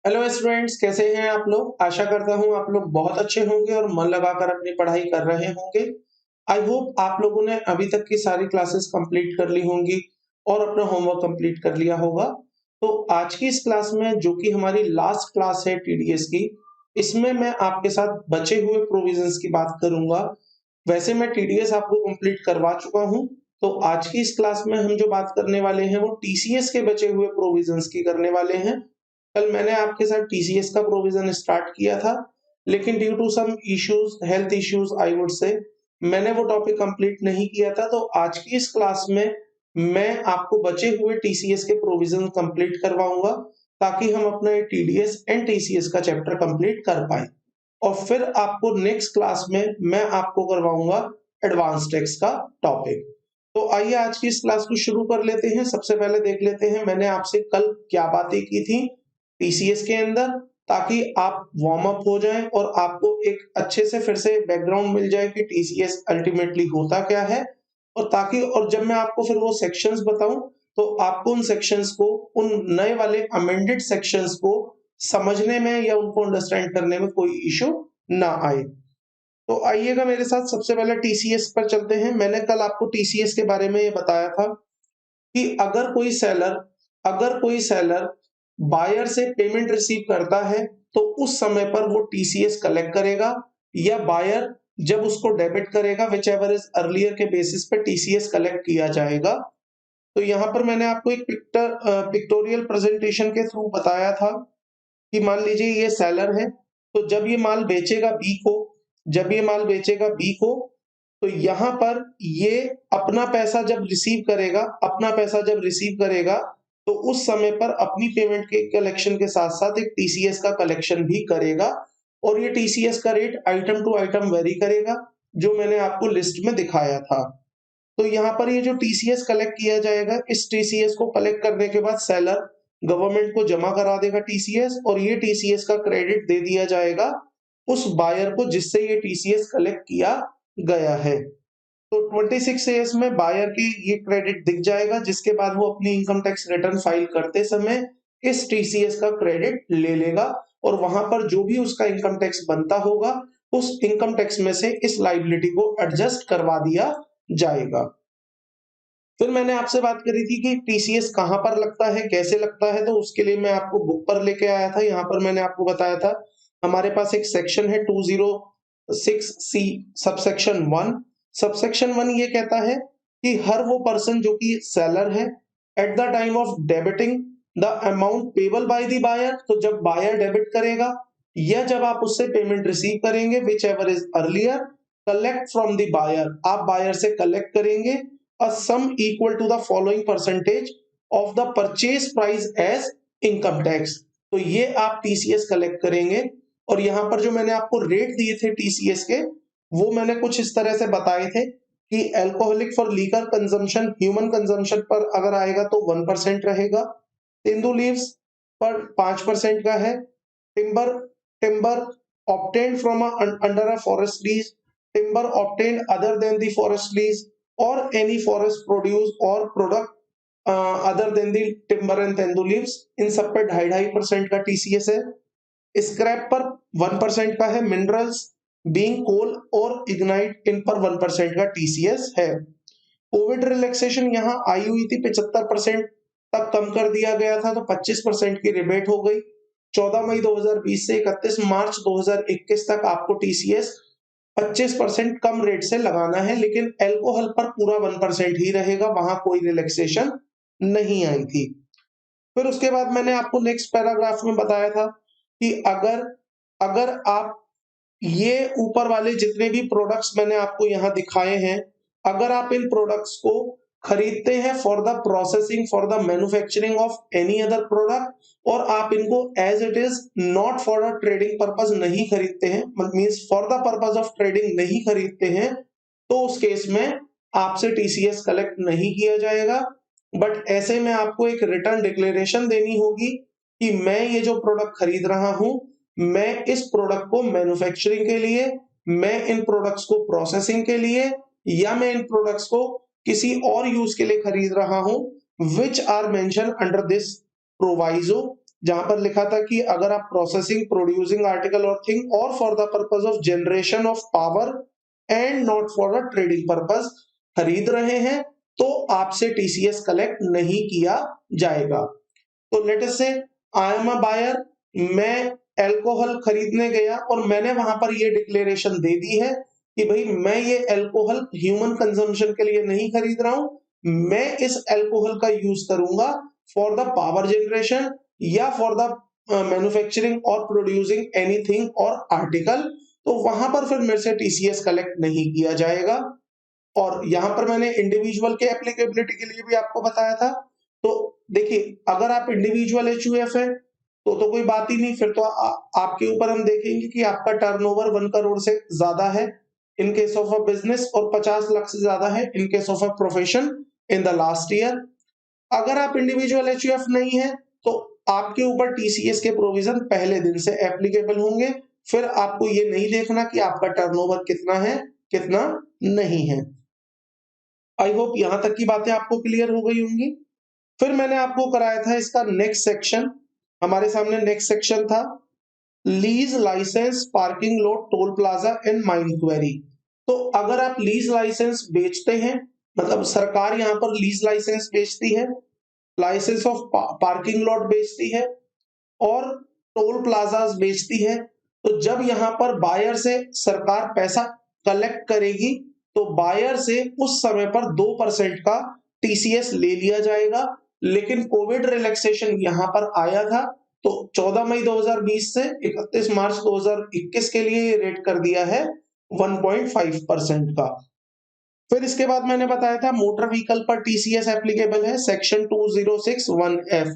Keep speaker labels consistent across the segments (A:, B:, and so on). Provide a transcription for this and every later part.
A: Hello students, कैसे हैं आप लोग। आशा करता हूं आप लोग बहुत अच्छे होंगे और मन लगाकर अपनी पढ़ाई कर रहे होंगे। आई होप आप लोगों ने अभी तक की सारी क्लासेस कंप्लीट कर ली होंगी और अपना होमवर्क कंप्लीट कर लिया होगा। तो आज की इस क्लास में, जो कि हमारी लास्ट क्लास है टीडीएस की, इसमें मैं आपके साथ बचे हुए प्रोविजंस की बात करूंगा। वैसे मैं टीडीएस आपको कंप्लीट करवा चुका हूं। तो आज की इस क्लास में हम जो बात करने वाले हैं वो टीसीएस के बचे हुए प्रोविजंस की करने वाले हैं। कल मैंने आपके साथ टीसीएस का प्रोविजन स्टार्ट किया था, लेकिन due to some issues, health issues I would say, मैंने वो टॉपिक कंप्लीट नहीं किया था। तो आज की इस क्लास में मैं आपको बचे हुए टीसीएस के प्रोविजन कंप्लीट करवाऊंगा, ताकि हम अपना टीडीएस एंड टीसीएस का चैप्टर कंप्लीट कर पाए। और फिर आपको नेक्स्ट क्लास में मैं आपको करवाऊंगा एडवांस टैक्स का टॉपिक। तो आइए आज की इस क्लास को शुरू कर लेते हैं। सबसे पहले देख लेते हैं मैंने आपसे कल क्या बातें की थी टीसीएस के अंदर, ताकि आप वार्म अप हो जाएं और आपको एक अच्छे से फिर से बैकग्राउंड मिल जाए कि टीसीएस अल्टीमेटली होता क्या है। और जब मैं आपको फिर वो सेक्शंस बताऊं, तो आपको उन सेक्शंस को, उन नए वाले अमेंडेड सेक्शंस को समझने में या उनको अंडरस्टैंड करने में कोई इशू ना आए। तो आइएगा मेरे साथ, सबसे पहले टीसीएस पर चलते हैं। मैंने कल आपको टीसीएस के बारे में ये बताया था कि अगर कोई सेलर बायर से पेमेंट रिसीव करता है, तो उस समय पर वो टीसीएस कलेक्ट करेगा, या बायर जब उसको डेबिट करेगा, विच एवर इज अर्लियर के बेसिस पे टीसीएस कलेक्ट किया जाएगा। तो यहाँ पर मैंने आपको एक पिक्टोरियल प्रेजेंटेशन के थ्रू बताया था कि मान लीजिए ये सेलर है, तो जब ये माल बेचेगा बी को, तो यहाँ पर ये अपना पैसा जब रिसीव करेगा, तो उस समय पर अपनी पेमेंट के कलेक्शन के साथ साथ एक टीसीएस का कलेक्शन भी करेगा। और ये टीसीएस का rate item to item vary करेगा, जो मैंने आपको लिस्ट में दिखाया था। तो यहाँ पर ये जो टीसीएस कलेक्ट किया जाएगा, इस टीसीएस को कलेक्ट करने के बाद सेलर गवर्नमेंट को जमा करा देगा टीसीएस, और ये टीसीएस का क्रेडिट दे दिया जाएगा उस बायर को जिससे ये टीसीएस कलेक्ट किया गया है। तो 26 ईयर्स में बायर की ये क्रेडिट दिख जाएगा, जिसके बाद वो अपनी इनकम टैक्स रिटर्न फाइल करते समय इस टीसीएस का क्रेडिट ले लेगा, और वहां पर जो भी उसका इनकम टैक्स बनता होगा, उस इनकम टैक्स में से इस लाइबिलिटी को एडजस्ट करवा दिया जाएगा। फिर मैंने आपसे बात करी थी कि टीसीएस कहां पर लगता है, कैसे लगता है। तो उसके लिए मैं आपको बुक पर लेके आया था। यहाँ पर मैंने आपको बताया था, हमारे पास एक सेक्शन है 206C सबसेक्शन 1। सबसेक्शन 1 ये कहता है कि हर वो पर्सन जो कि सेलर है, at the time of debiting the amount payable by the buyer, तो जब बायर डेबिट करेगा या जब आप उससे पेमेंट रिसीव करेंगे, whichever is earlier, collect from the buyer, आप बायर से कलेक्ट करेंगे a sum equal to the following percentage of the purchase price as income tax। तो ये आप टीसीएस कलेक्ट करेंगे। और यहाँ पर जो मैंने आपको रेट दिए थे टीसीएस के, वो मैंने कुछ इस तरह से बताए थे कि alcoholic for liquor consumption, human consumption पर अगर आएगा तो 1% रहेगा। तेंदू लीव्स पर 5% का है। Timber timber obtained from under a forest lease, timber obtained other than the forest lease, or any forest produce or product other than the timber and tendu leaves, इन सब पे 2.5% का टीसीएस है। स्क्रैप पर 1% का है। मिनरल्स बीइंग कोल और ignite, इन पर 1% का टीसीएस है। कोविड रिलैक्सेशन यहाँ आई हुई थी, 75% तक कम कर दिया गया था, तो 25% की रिबेट हो गई। 14 मई 2020 से 31 मार्च 2021 तक आपको टीसीएस 25% कम रेट से लगाना है, लेकिन अल्कोहल पर पूरा 1% ही रहेगा, वहां कोई रिलैक्सेशन नहीं आई थी। फिर उसके बाद मैंने आपको नेक्स्ट पैराग्राफ में बताया था कि अगर अगर आप ये ऊपर वाले जितने भी प्रोडक्ट्स मैंने आपको यहाँ दिखाए हैं, अगर आप इन प्रोडक्ट्स को खरीदते हैं for the processing, for the manufacturing of any other product, और आप इनको as it is not for a trading purpose नहीं खरीदते हैं, means for the purpose of trading नहीं खरीदते हैं, तो उस केस में आपसे टीसीएस कलेक्ट नहीं किया जाएगा। बट ऐसे में आपको एक रिटर्न डिक्लेरेशन देनी होगी कि मैं ये जो प्रोडक्ट खरीद रहा हूं, मैं इस प्रोडक्ट को मैन्युफैक्चरिंग के लिए, मैं इन प्रोडक्ट्स को प्रोसेसिंग के लिए, या मैं इन प्रोडक्ट्स को किसी और यूज के लिए खरीद रहा हूं, which are mention under this proviso, जहां पर लिखा था कि अगर आप प्रोसेसिंग, प्रोड्यूसिंग आर्टिकल और थिंग और for the purpose of generation of power and not for the trading purpose खरीद रहे हैं तो आपसे टीसीएस कलेक्ट नहीं किया जाएगा। तो लेट अस से आई एम अ बायर, मैं अल्कोहल खरीदने गया और मैंने वहां पर ये डिक्लेरेशन दे दी है कि भाई मैं ये अल्कोहल ह्यूमन कंजम्पशन के लिए नहीं खरीद रहा हूं, मैं इस अल्कोहल का यूज करूंगा फॉर द पावर जनरेशन या फॉर द मैन्युफैक्चरिंग और प्रोड्यूसिंग एनीथिंग और आर्टिकल, तो वहां पर फिर मेरे से टीसीएस कलेक्ट नहीं किया जाएगा। और यहां पर मैंने इंडिविजुअल के एप्लीकेबिलिटी के लिए भी आपको बताया था। तो देखिए, अगर आप इंडिविजुअल एचयूएफ है तो कोई बात ही नहीं, फिर तो आपके ऊपर हम देखेंगे कि आपका टर्नओवर 1 करोड़ से ज्यादा है in case of a business और 50 लाख से ज्यादा है in case of a profession in the last year. अगर आप इंडिविजुअल एचयूएफ नहीं है तो आपके ऊपर टीसीएस के प्रोविजन पहले दिन से एप्लीकेबल होंगे। फिर आपको ये नहीं देखना कि आपका टर्नओवर कितना है, कितना नहीं है। आई होप यहां तक की बातें आपको क्लियर हो गई होंगी। फिर मैंने आपको कराया था इसका नेक्स्ट सेक्शन। हमारे सामने नेक्स्ट सेक्शन था lease licence, parking lot, toll plaza and mine quarry. तो अगर आप लीज लाइसेंस बेचते हैं, मतलब सरकार यहां पर लीज लाइसेंस बेचती है, लाइसेंस ऑफ पार्किंग लॉट बेचती है और टोल प्लाजास बेचती है, तो जब यहां पर बायर से सरकार पैसा कलेक्ट करेगी तो बायर से उस समय पर 2% का टीसीएस ले लिया जाएगा। लेकिन कोविड रिलैक्सेशन यहां पर आया था तो 14 मई 2020 से 31 मार्च 2021 के लिए ये रेट कर दिया है 1.5% का। फिर इसके बाद मैंने बताया था मोटर व्हीकल पर टीसीएस एप्लीकेबल है सेक्शन 2061F।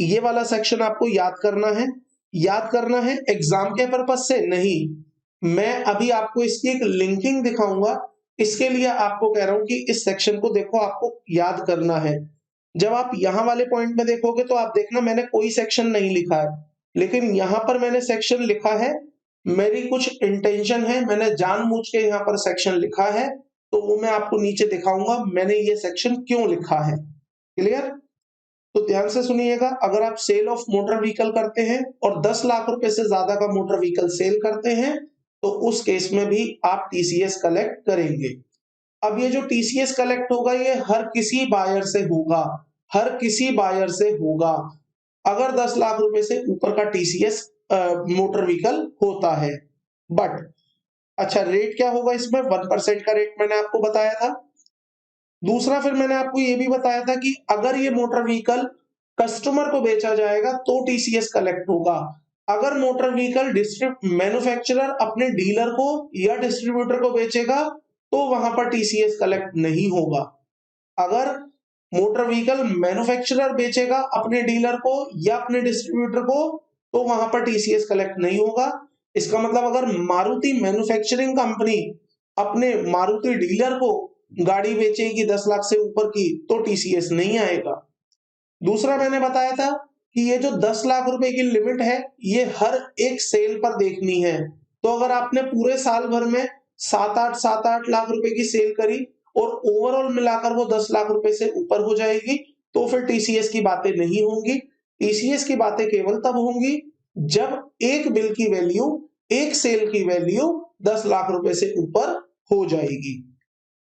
A: ये वाला सेक्शन आपको याद करना है। याद करना है एग्जाम के पर्पज से नहीं, मैं अभी आपको इसकी एक लिंकिंग दिखाऊंगा, इसके लिए आपको कह रहा हूं कि इस सेक्शन को देखो, आपको याद करना है। जब आप यहां वाले पॉइंट में देखोगे तो आप देखना मैंने कोई सेक्शन नहीं लिखा है, लेकिन यहां पर मैंने सेक्शन लिखा है। मेरी कुछ इंटेंशन है, मैंने जानबूझ के यहाँ पर सेक्शन लिखा है, तो वो मैं आपको नीचे दिखाऊंगा मैंने ये सेक्शन क्यों लिखा है। क्लियर? तो ध्यान से सुनिएगा, अगर आप सेल ऑफ मोटर व्हीकल करते हैं और 10 लाख रुपए से ज्यादा का मोटर व्हीकल सेल करते हैं तो उस केस में भी आप टीसीएस कलेक्ट करेंगे। अब ये जो टीसीएस कलेक्ट होगा ये हर किसी बायर से होगा, हर किसी बायर से होगा अगर 10 लाख रुपए से ऊपर का टीसीएस मोटर व्हीकल होता है। बट अच्छा, रेट क्या होगा इसमें? 1% का रेट मैंने आपको बताया था। दूसरा फिर मैंने आपको ये भी बताया था कि अगर ये मोटर व्हीकल कस्टमर को बेचा जाएगा तो टीसीएस कलेक्ट होगा। अगर मोटर व्हीकल मैन्युफैक्चरर अपने डीलर को या डिस्ट्रीब्यूटर को बेचेगा तो वहां पर टीसीएस कलेक्ट नहीं होगा। अगर मोटर व्हीकल मैन्युफैक्चरर बेचेगा अपने डीलर को या अपने डिस्ट्रीब्यूटर को तो वहां पर टीसीएस कलेक्ट नहीं होगा। इसका मतलब अगर मारुति मैन्युफैक्चरिंग कंपनी अपने मारुति डीलर को गाड़ी बेचेगी 10 लाख से ऊपर की तो टीसीएस नहीं आएगा। दूसरा मैंने बताया था कि ये जो 10 लाख रुपए की लिमिट है ये हर एक सेल पर देखनी है। तो अगर आपने पूरे साल भर में 7-8 लाख रुपए की सेल करी और ओवरऑल मिलाकर वो 10 लाख रुपए से ऊपर हो जाएगी तो फिर टीसीएस की बातें नहीं होंगी। टीसीएस की बातें केवल तब होंगी जब एक बिल की वैल्यू, एक सेल की वैल्यू 10 लाख रुपए से ऊपर हो जाएगी।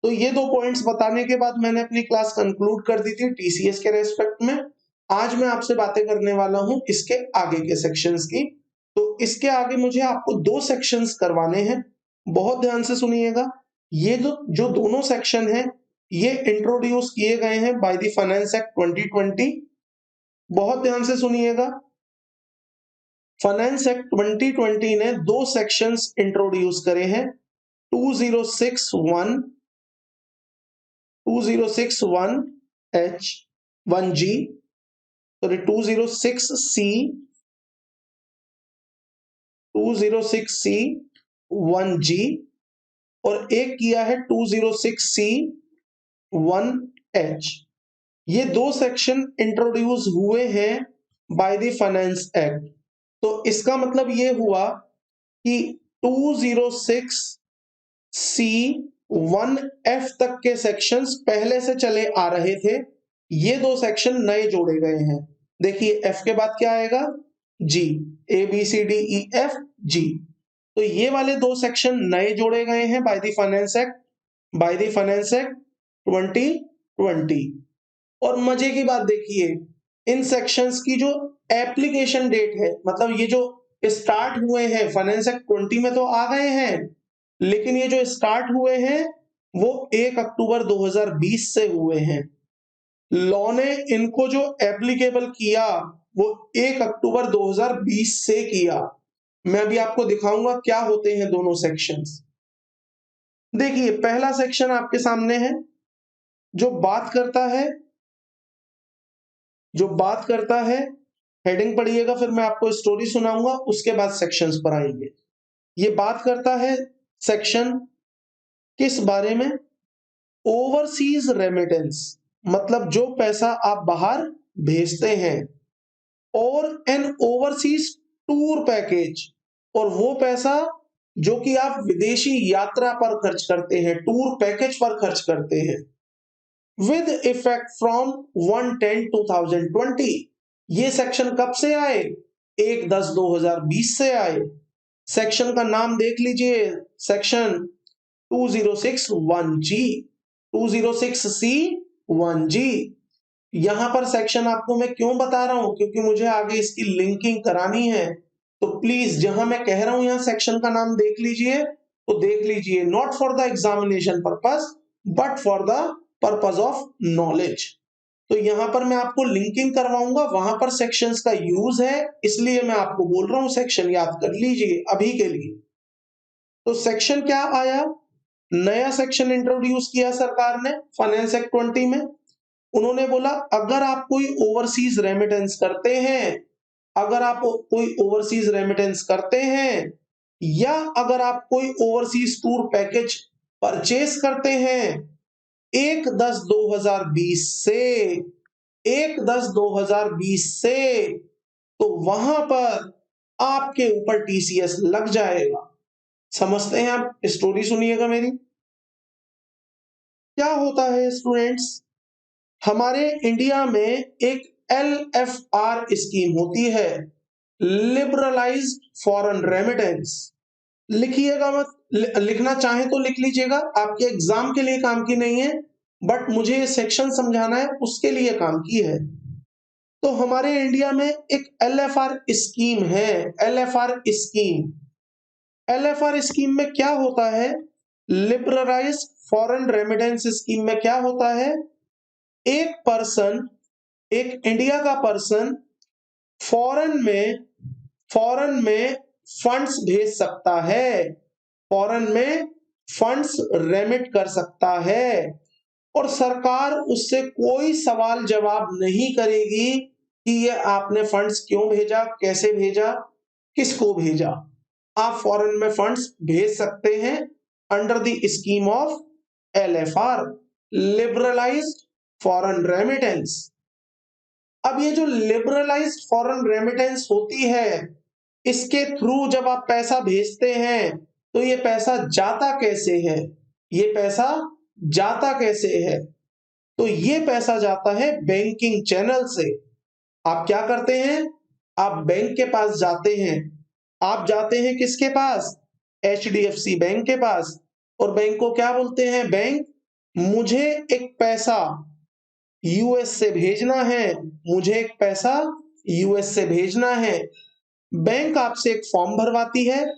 A: तो ये 2 पॉइंट्स बताने के बाद मैंने अपनी क्लास कंक्लूड कर दी थी टीसीएस के रेस्पेक्ट में। आज मैं आपसे बातें करने वाला हूं इसके आगे के सेक्शंस की। तो इसके आगे मुझे आपको 2 सेक्शंस करवाने हैं, बहुत ध्यान से सुनिएगा। ये जो दोनों सेक्शन हैं ये इंट्रोड्यूस किए गए हैं बाय द फाइनेंस एक्ट 2020। बहुत ध्यान से सुनिएगा, फाइनेंस एक्ट 2020 ने 2 सेक्शंस इंट्रोड्यूस करे हैं, 2061 2061H 1G, sorry 206C 206C 1G और एक किया है 206C 1H। ये 2 सेक्शन इंट्रोड्यूस हुए हैं बाय द फाइनेंस एक्ट। तो इसका मतलब ये हुआ कि 206C1F तक के सेक्शंस पहले से चले आ रहे थे, ये 2 सेक्शन नए जोड़े गए हैं। देखिए एफ के बाद क्या आएगा, G, A B C D E F G. तो ये वाले दो सेक्शन नए जोड़े गए हैं बाय द फाइनेंस एक्ट 2020। और मजे की बात देखिए, इन सेक्शंस की जो एप्लीकेशन डेट है, मतलब ये जो स्टार्ट हुए हैं, फाइनेंस एक्ट 20 में तो आ गए हैं, लेकिन ये जो स्टार्ट हुए हैं वो 1 अक्टूबर 2020 से हुए हैं। लॉ ने इनको जो एप्लीकेबल किया वो 1 अक्टूबर 2020 से किया। मैं अभी आपको दिखाऊंगा क्या होते हैं दोनों सेक्शंस। देखिए पहला सेक्शन आपके सामने है, जो बात करता है हेडिंग पढ़िएगा, फिर मैं आपको स्टोरी सुनाऊंगा, उसके बाद सेक्शंस पर आएंगे। ये बात करता है सेक्शन किस बारे में, ओवरसीज रेमिटेंस, मतलब जो पैसा आप बाहर भेजते हैं, और एन ओवरसीज टूर पैकेज, और वो पैसा जो कि आप विदेशी यात्रा पर खर्च करते हैं, टूर पैकेज पर खर्च करते हैं, विद इफेक्ट फ्रॉम 1/10/2020। ये सेक्शन कब से आए, 1/10/2020 से आए। सेक्शन का नाम देख लीजिए, सेक्शन 2061G, 206C1G। यहां पर सेक्शन आपको मैं क्यों बता रहा हूं, क्योंकि मुझे आगे इसकी लिंकिंग करानी है। तो प्लीज जहां मैं कह रहा हूं यहां सेक्शन का नाम देख लीजिए, तो देख लीजिए, not for the examination purpose but for the purpose of knowledge. तो यहां पर मैं आपको लिंकिंग करवाऊंगा, वहां पर सेक्शंस का यूज है, इसलिए मैं आपको बोल रहा हूं सेक्शन याद कर लीजिए अभी के लिए। तो सेक्शन क्या आया, नया सेक्शन इंट्रोड्यूस किया सरकार ने फाइनेंस एक्ट 20 में। उन्होंने बोला अगर आप कोई ओवरसीज रेमिटेंस करते हैं, या अगर आप कोई ओवरसीज टूर पैकेज परचेस करते हैं 1/10/2020 से 1/10/2020 से, तो वहां पर आपके ऊपर टीसीएस लग जाएगा। समझते हैं आप, स्टोरी सुनिएगा मेरी। क्या होता है स्टूडेंट्स, हमारे इंडिया में एक LFR स्कीम होती है, लिबरलाइज्ड फॉरेन रेमिटेंस। लिखिएगा मत, लिखना चाहे तो लिख लीजिएगा, आपके एग्जाम के लिए काम की नहीं है, बट मुझे ये सेक्शन समझाना है, उसके लिए काम की है। तो हमारे इंडिया में एक LFR स्कीम है, LFR स्कीम में क्या होता है, लिबरलाइज्ड फॉरेन रेमिटेंस स्कीम में क्या होता है, एक इंडिया का पर्सन फॉरेन में फंड्स भेज सकता है, फॉरेन में फंड्स रेमिट कर सकता है, और सरकार उससे कोई सवाल जवाब नहीं करेगी कि ये आपने फंड्स क्यों भेजा, कैसे भेजा, किसको भेजा। आप फॉरेन में फंड्स भेज सकते हैं under the scheme of LFR, liberalised foreign remittance. अब ये जो लिबरलाइज्ड फॉरेन रेमिटेंस होती है, इसके थ्रू जब आप पैसा भेजते हैं तो ये पैसा जाता कैसे है, तो ये पैसा जाता है बैंकिंग चैनल से। आप क्या करते हैं, आप बैंक के पास जाते हैं, आप जाते हैं किसके पास, HDFC बैंक के पास, और बैंक को क्या बोलते हैं, बैंक मुझे एक पैसा यूएस से भेजना है, बैंक आपसे एक फॉर्म भरवाती है,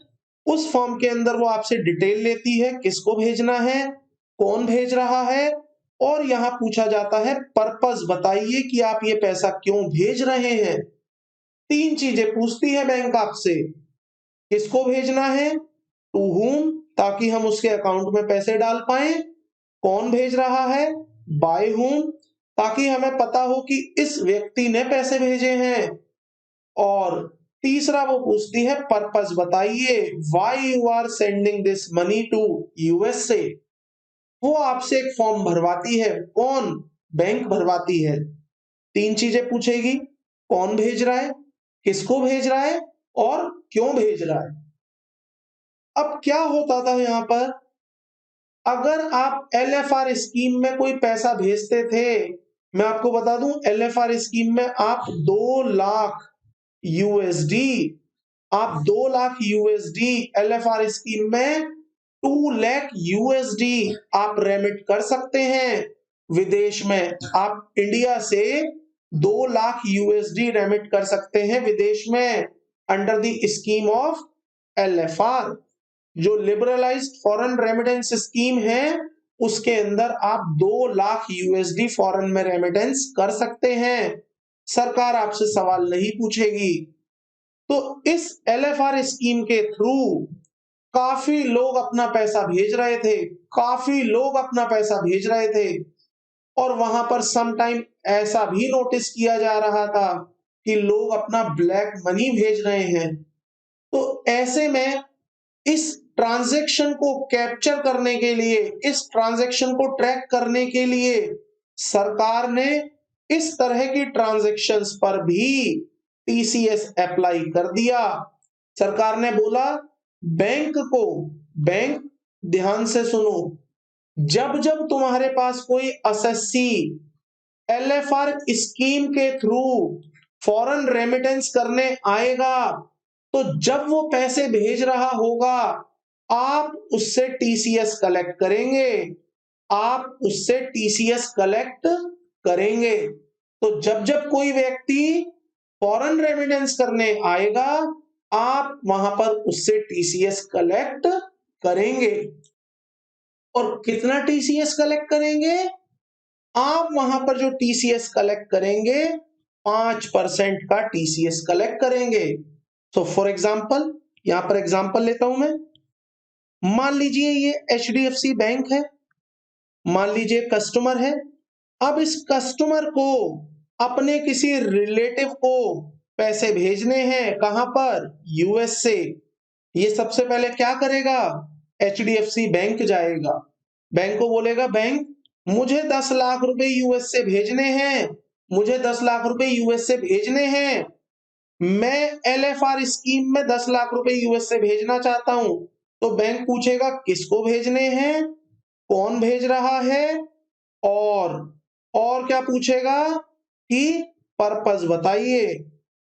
A: उस फॉर्म के अंदर वो आपसे डिटेल लेती है किसको भेजना है, कौन भेज रहा है, और यहां पूछा जाता है पर्पस बताइए कि आप ये पैसा क्यों भेज रहे हैं। 3 चीजें पूछती है बैंक आपसे, किसको भेजना है, टू whom, ताकि हम उसके अकाउंट में पैसे डाल पाए, कौन भेज रहा है, बाय whom, ताकि हमें पता हो कि इस व्यक्ति ने पैसे भेजे हैं, और तीसरा वो पूछती है पर्पस बताइए, why you are sending this money to USA। वो आपसे एक फॉर्म भरवाती है, कौन, बैंक भरवाती है। 3 चीजें पूछेगी, कौन भेज रहा है, किसको भेज रहा है, और क्यों भेज रहा है। अब क्या होता था यहां पर, अगर आप LFR स्कीम में कोई पैसा भेजते थे मैं आपको बता दूं, LFR स्कीम में आप 2 लाख यूएसडी, आप 2 लाख यूएसडी LFR स्कीम में 2 लाख यूएसडी आप रेमिट कर सकते हैं विदेश में। आप इंडिया से 2 लाख यूएसडी रेमिट कर सकते हैं विदेश में under the scheme of LFR। जो लिबरलाइज्ड फॉरेन रेमिटेंस स्कीम है उसके अंदर आप 2 लाख यूएसडी फॉरेन में रेमिटेंस कर सकते हैं, सरकार आपसे सवाल नहीं पूछेगी। तो इस LFR स्कीम के थ्रू काफी लोग अपना पैसा भेज रहे थे, काफी लोग अपना पैसा भेज रहे थे, और वहां पर सम टाइम ऐसा भी नोटिस किया जा रहा था कि लोग अपना ब्लैक मनी भेज रहे हैं। तो ऐसे में इस ट्रांजैक्शन को कैप्चर करने के लिए, इस ट्रांजैक्शन को ट्रैक करने के लिए सरकार ने इस तरह की ट्रांजैक्शंस पर भी टीसीएस अप्लाई कर दिया। सरकार ने बोला बैंक को, बैंक ध्यान से सुनो, जब जब तुम्हारे पास कोई एसएससी LFR स्कीम के थ्रू फॉरेन रेमिटेंस करने आएगा, तो जब वो पैसे भेज रहा होगा आप उससे टीसीएस कलेक्ट करेंगे, आप उससे टीसीएस कलेक्ट करेंगे। तो जब जब कोई व्यक्ति फॉरेन रेमिटेंस करने आएगा आप वहां पर उससे टीसीएस कलेक्ट करेंगे। और कितना टीसीएस कलेक्ट करेंगे? आप वहां पर जो टीसीएस कलेक्ट करेंगे 5% का टीसीएस कलेक्ट करेंगे। तो फॉर एग्जाम्पल, यहां पर एग्जाम्पल लेता हूं मैं। मान लीजिए ये HDFC बैंक है, मान लीजिए कस्टमर है। अब इस कस्टमर को अपने किसी रिलेटिव को पैसे भेजने हैं, कहां पर? यूएस से। ये सबसे पहले क्या करेगा? HDFC बैंक जाएगा, बैंक को बोलेगा बैंक मुझे 10 लाख रुपए यूएस से भेजने हैं, मुझे 10 लाख रुपए यूएस से भेजने हैं, मैं LFR स्कीम में 10 लाख रुपए यूएस से भेजना चाहता हूं। तो बैंक पूछेगा किसको भेजने हैं, कौन भेज रहा है, और क्या पूछेगा कि पर्पस बताइए।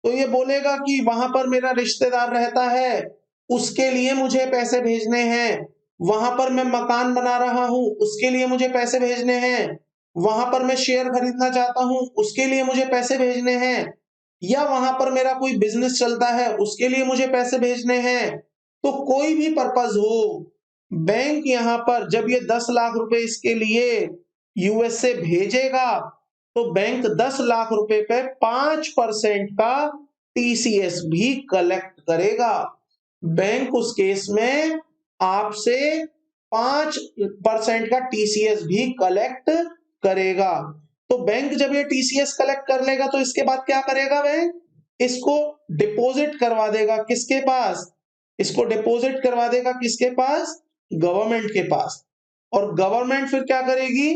A: तो ये बोलेगा कि वहां पर मेरा रिश्तेदार रहता है, उसके लिए मुझे पैसे भेजने हैं, वहां पर मैं मकान बना रहा हूं, उसके लिए मुझे पैसे भेजने हैं, वहां पर मैं शेयर खरीदना चाहता हूं, उसके लिए मुझे पैसे भेजने हैं, या वहां पर मेरा कोई बिजनेस चलता है उसके लिए मुझे पैसे भेजने हैं। तो कोई भी पर्पस हो, बैंक यहां पर जब ये 10 लाख रुपए इसके लिए यूएस से भेजेगा तो बैंक 10 लाख रुपए पे 5% का टीसीएस भी कलेक्ट करेगा। बैंक उस केस में आपसे 5% का टीसीएस भी कलेक्ट करेगा। तो बैंक जब ये टीसीएस कलेक्ट कर लेगा तो इसके बाद क्या करेगा बैंक? इसको डिपॉजिट करवा देगा किसके पास? इसको डिपॉजिट करवा देगा किसके पास? गवर्नमेंट के पास। और गवर्नमेंट फिर क्या करेगी?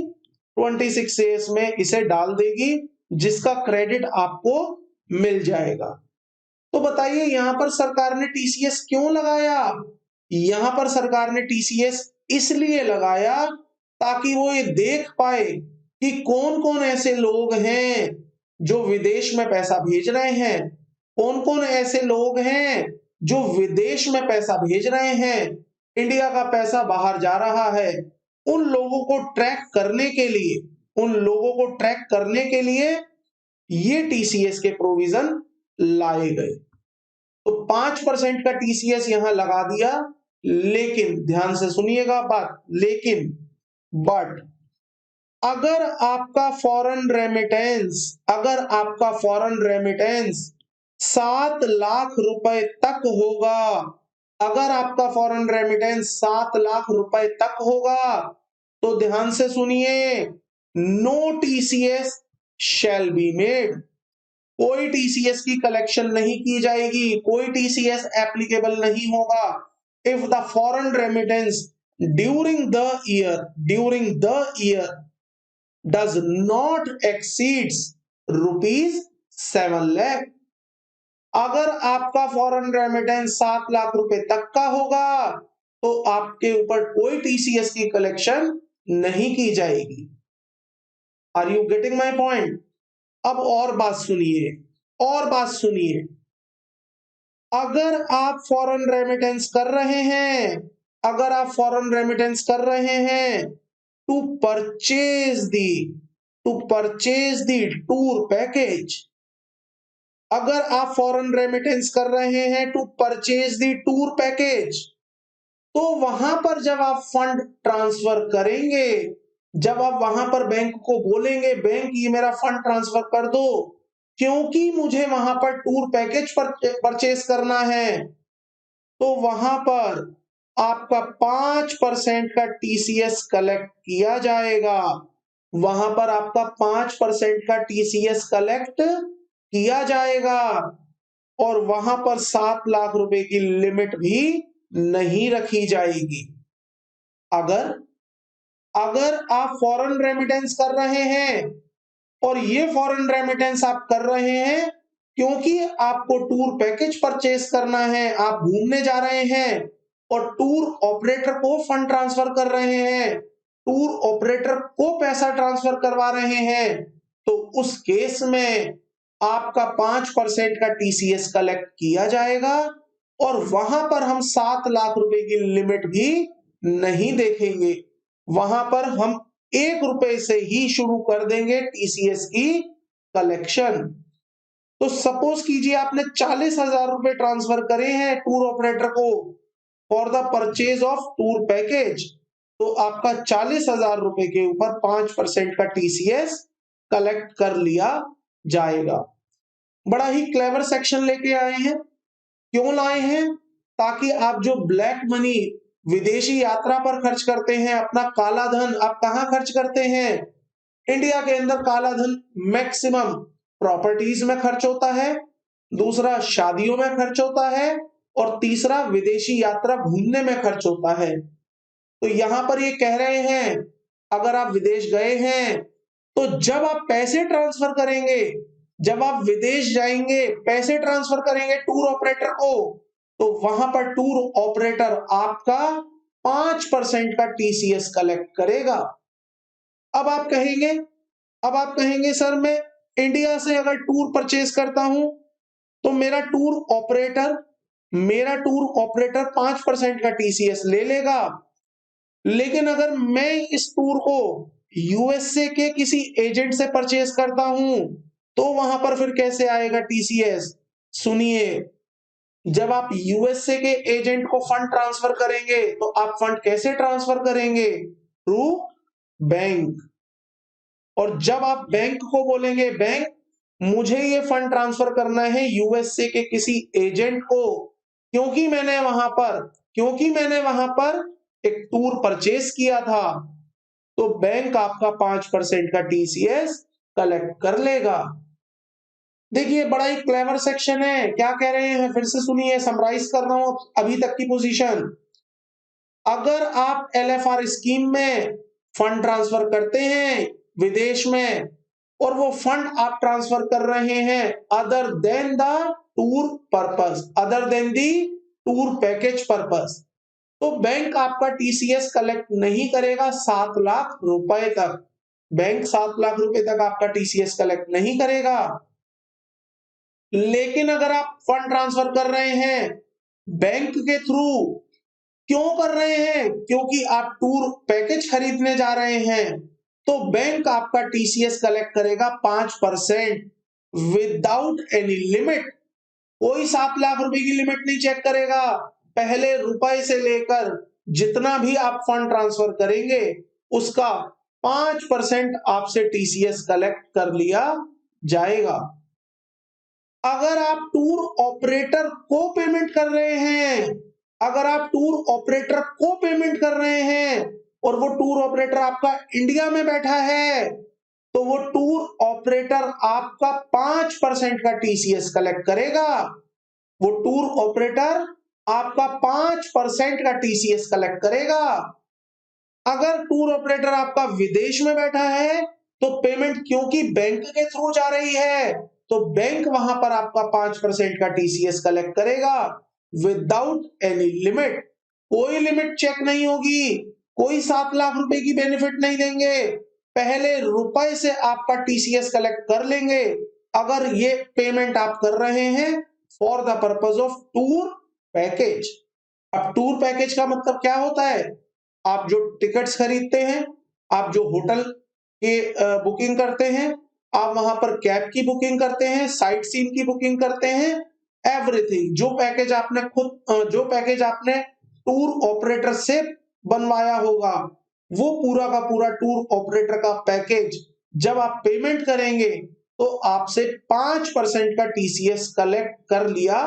A: 26 में इसे डाल देगी जिसका क्रेडिट आपको मिल जाएगा। तो बताइए यहां पर सरकार ने टीसीएस क्यों लगाया? यहां पर सरकार ने टीसीएस इसलिए लगाया ताकि वो ये देख पाए कि कौन कौन ऐसे लोग हैं जो विदेश में पैसा भेज रहे हैं, कौन कौन ऐसे लोग हैं जो विदेश में पैसा भेज रहे हैं, इंडिया का पैसा बाहर जा रहा है। उन लोगों को ट्रैक करने के लिए, उन लोगों को ट्रैक करने के लिए ये टीसीएस के प्रोविजन लाए गए। तो 5% का टीसीएस यहां लगा दिया, लेकिन ध्यान से सुनिएगा बात, लेकिन बट अगर आपका फॉरेन रेमिटेंस, अगर आपका फॉरेन रेमिटेंस 7 लाख रुपए तक होगा, अगर आपका फॉरेन रेमिटेंस 7 लाख रुपए तक होगा तो ध्यान से सुनिए, no TCS shall be made. कोई टीसीएस की कलेक्शन नहीं की जाएगी, कोई टीसीएस एप्लीकेबल नहीं होगा if the foreign remittance during the year does not exceeds ₹7 lakh. अगर आपका फॉरेन रेमिटेंस 7 लाख रुपए तक का होगा तो आपके ऊपर कोई टीसीएस की कलेक्शन नहीं की जाएगी। Are you getting my point? अब और बात सुनिए, और बात सुनिए। अगर आप फॉरेन रेमिटेंस कर रहे हैं, अगर आप फॉरेन रेमिटेंस कर रहे हैं to purchase the tour package, अगर आप फॉरेन रेमिटेंस कर रहे हैं to purchase the tour package, तो वहां पर जब आप फंड ट्रांसफर करेंगे, जब आप वहां पर बैंक को बोलेंगे बैंक ये मेरा फंड ट्रांसफर कर दो क्योंकि मुझे वहां पर टूर पैकेज पर परचेज करना है, तो वहां पर आपका 5% का टीसीएस कलेक्ट किया जाएगा। वहां पर आपका 5% का टीसीएस कलेक्ट किया जाएगा और वहां पर 7 लाख रुपए की लिमिट भी नहीं रखी जाएगी। अगर अगर आप फॉरेन रेमिटेंस कर रहे हैं और ये फॉरेन रेमिटेंस आप कर रहे हैं क्योंकि आपको टूर पैकेज परचेस करना है, आप घूमने जा रहे हैं और टूर ऑपरेटर को फंड ट्रांसफर कर रहे हैं, टूर ऑपरेटर को पैसा ट्रांसफर करवा रहे हैं, तो उस केस में आपका 5% का टीसीएस कलेक्ट किया जाएगा और वहां पर हम 7 लाख रुपए की लिमिट भी नहीं देखेंगे। वहां पर हम 1 रुपए से ही शुरू कर देंगे टीसीएस की कलेक्शन। तो सपोज कीजिए आपने 40,000 रुपए ट्रांसफर करे हैं टूर ऑपरेटर को for the purchase of tour package, तो आपका 40,000 रुपए के ऊपर 5% का टीसीएस कलेक्ट कर लिया जाएगा। बड़ा ही क्लेवर सेक्शन लेके आए हैं। क्यों लाए हैं? ताकि आप जो ब्लैक मनी विदेशी यात्रा पर खर्च करते हैं, अपना काला धन आप कहां खर्च करते हैं? इंडिया के अंदर काला धन मैक्सिमम प्रॉपर्टीज में खर्च होता है, दूसरा शादियों में खर्च होता है और तीसरा विदेशी यात्रा घूमने में खर्च होता है। तो यहां पर ये कह रहे हैं अगर आप विदेश गए हैं तो जब आप पैसे ट्रांसफर करेंगे, जब आप विदेश जाएंगे पैसे ट्रांसफर करेंगे टूर ऑपरेटर को, तो वहां पर टूर ऑपरेटर आपका 5% का टीसीएस कलेक्ट करेगा। अब आप कहेंगे सर मैं इंडिया से अगर टूर परचेज करता हूं तो मेरा टूर ऑपरेटर 5% का टीसीएस ले लेगा, लेकिन अगर मैं इस टूर को यूएसए के किसी एजेंट से परचेज करता हूं तो वहां पर फिर कैसे आएगा टीसीएस? सुनिए, जब आप यूएसए के एजेंट को फंड ट्रांसफर करेंगे तो आप फंड कैसे ट्रांसफर करेंगे? Through bank. और जब आप बैंक को बोलेंगे बैंक मुझे ये फंड ट्रांसफर करना है यूएसए के किसी एजेंट को क्योंकि मैंने वहां पर एक टूर परचेज किया था, तो बैंक आपका 5% का टीसीएस कलेक्ट कर लेगा। देखिए बड़ा ही क्लेवर सेक्शन है। क्या कह रहे हैं फिर से सुनिए, समराइज कर रहा हूं अभी तक की पोजीशन। अगर आप एलएफआर स्कीम में फंड ट्रांसफर करते हैं विदेश में और वो फंड आप ट्रांसफर कर रहे हैं other than the tour purpose, other then the tour package purpose, तो बैंक आपका टीसीएस कलेक्ट नहीं करेगा 7 लाख रुपए तक। बैंक 7 लाख रुपए तक आपका टीसीएस कलेक्ट नहीं करेगा। लेकिन अगर आप फंड ट्रांसफर कर रहे हैं बैंक के थ्रू, क्यों कर रहे हैं? क्योंकि आप टूर पैकेज खरीदने जा रहे हैं, तो बैंक आपका टीसीएस कलेक्ट करेगा 5% विदाउट एनी लिमिट। कोई 7 लाख रुपए की लिमिट नहीं चेक करेगा। पहले रुपए से लेकर जितना भी आप फंड ट्रांसफर करेंगे उसका 5% आपसे टीसीएस कलेक्ट कर लिया जाएगा। अगर आप टूर ऑपरेटर को पेमेंट कर रहे हैं, अगर आप टूर ऑपरेटर को पेमेंट कर रहे हैं और वो टूर ऑपरेटर आपका इंडिया में बैठा है, तो वो टूर ऑपरेटर आपका 5% का टीसीएस कलेक्ट करेगा। वो टूर ऑपरेटर आपका 5% का टीसीएस कलेक्ट करेगा। अगर टूर ऑपरेटर आपका विदेश में बैठा है तो पेमेंट क्योंकि बैंक के थ्रू जा रही है तो बैंक वहां पर आपका 5% का टीसीएस कलेक्ट करेगा विदाउट एनी लिमिट। कोई लिमिट चेक नहीं होगी, कोई 7 लाख रुपए की बेनिफिट नहीं देंगे। पहले रुपए से आपका टीसीएस कलेक्ट कर लेंगे अगर ये पेमेंट आप कर रहे हैं for the purpose of tour package. अब टूर पैकेज का मतलब क्या होता है? आप जो टिकट्स खरीदते हैं, आप जो होटल के बुकिंग करते हैं, आप वहां पर कैब की बुकिंग करते हैं, साइट सीन की बुकिंग करते हैं, एवरीथिंग जो पैकेज आपने टूर ऑपरेटर से बनवाया होगा, वो पूरा का पूरा टूर ऑपरेटर का पैकेज जब आप पेमेंट करेंगे तो आपसे 5% का टीसीएस कलेक्ट कर लिया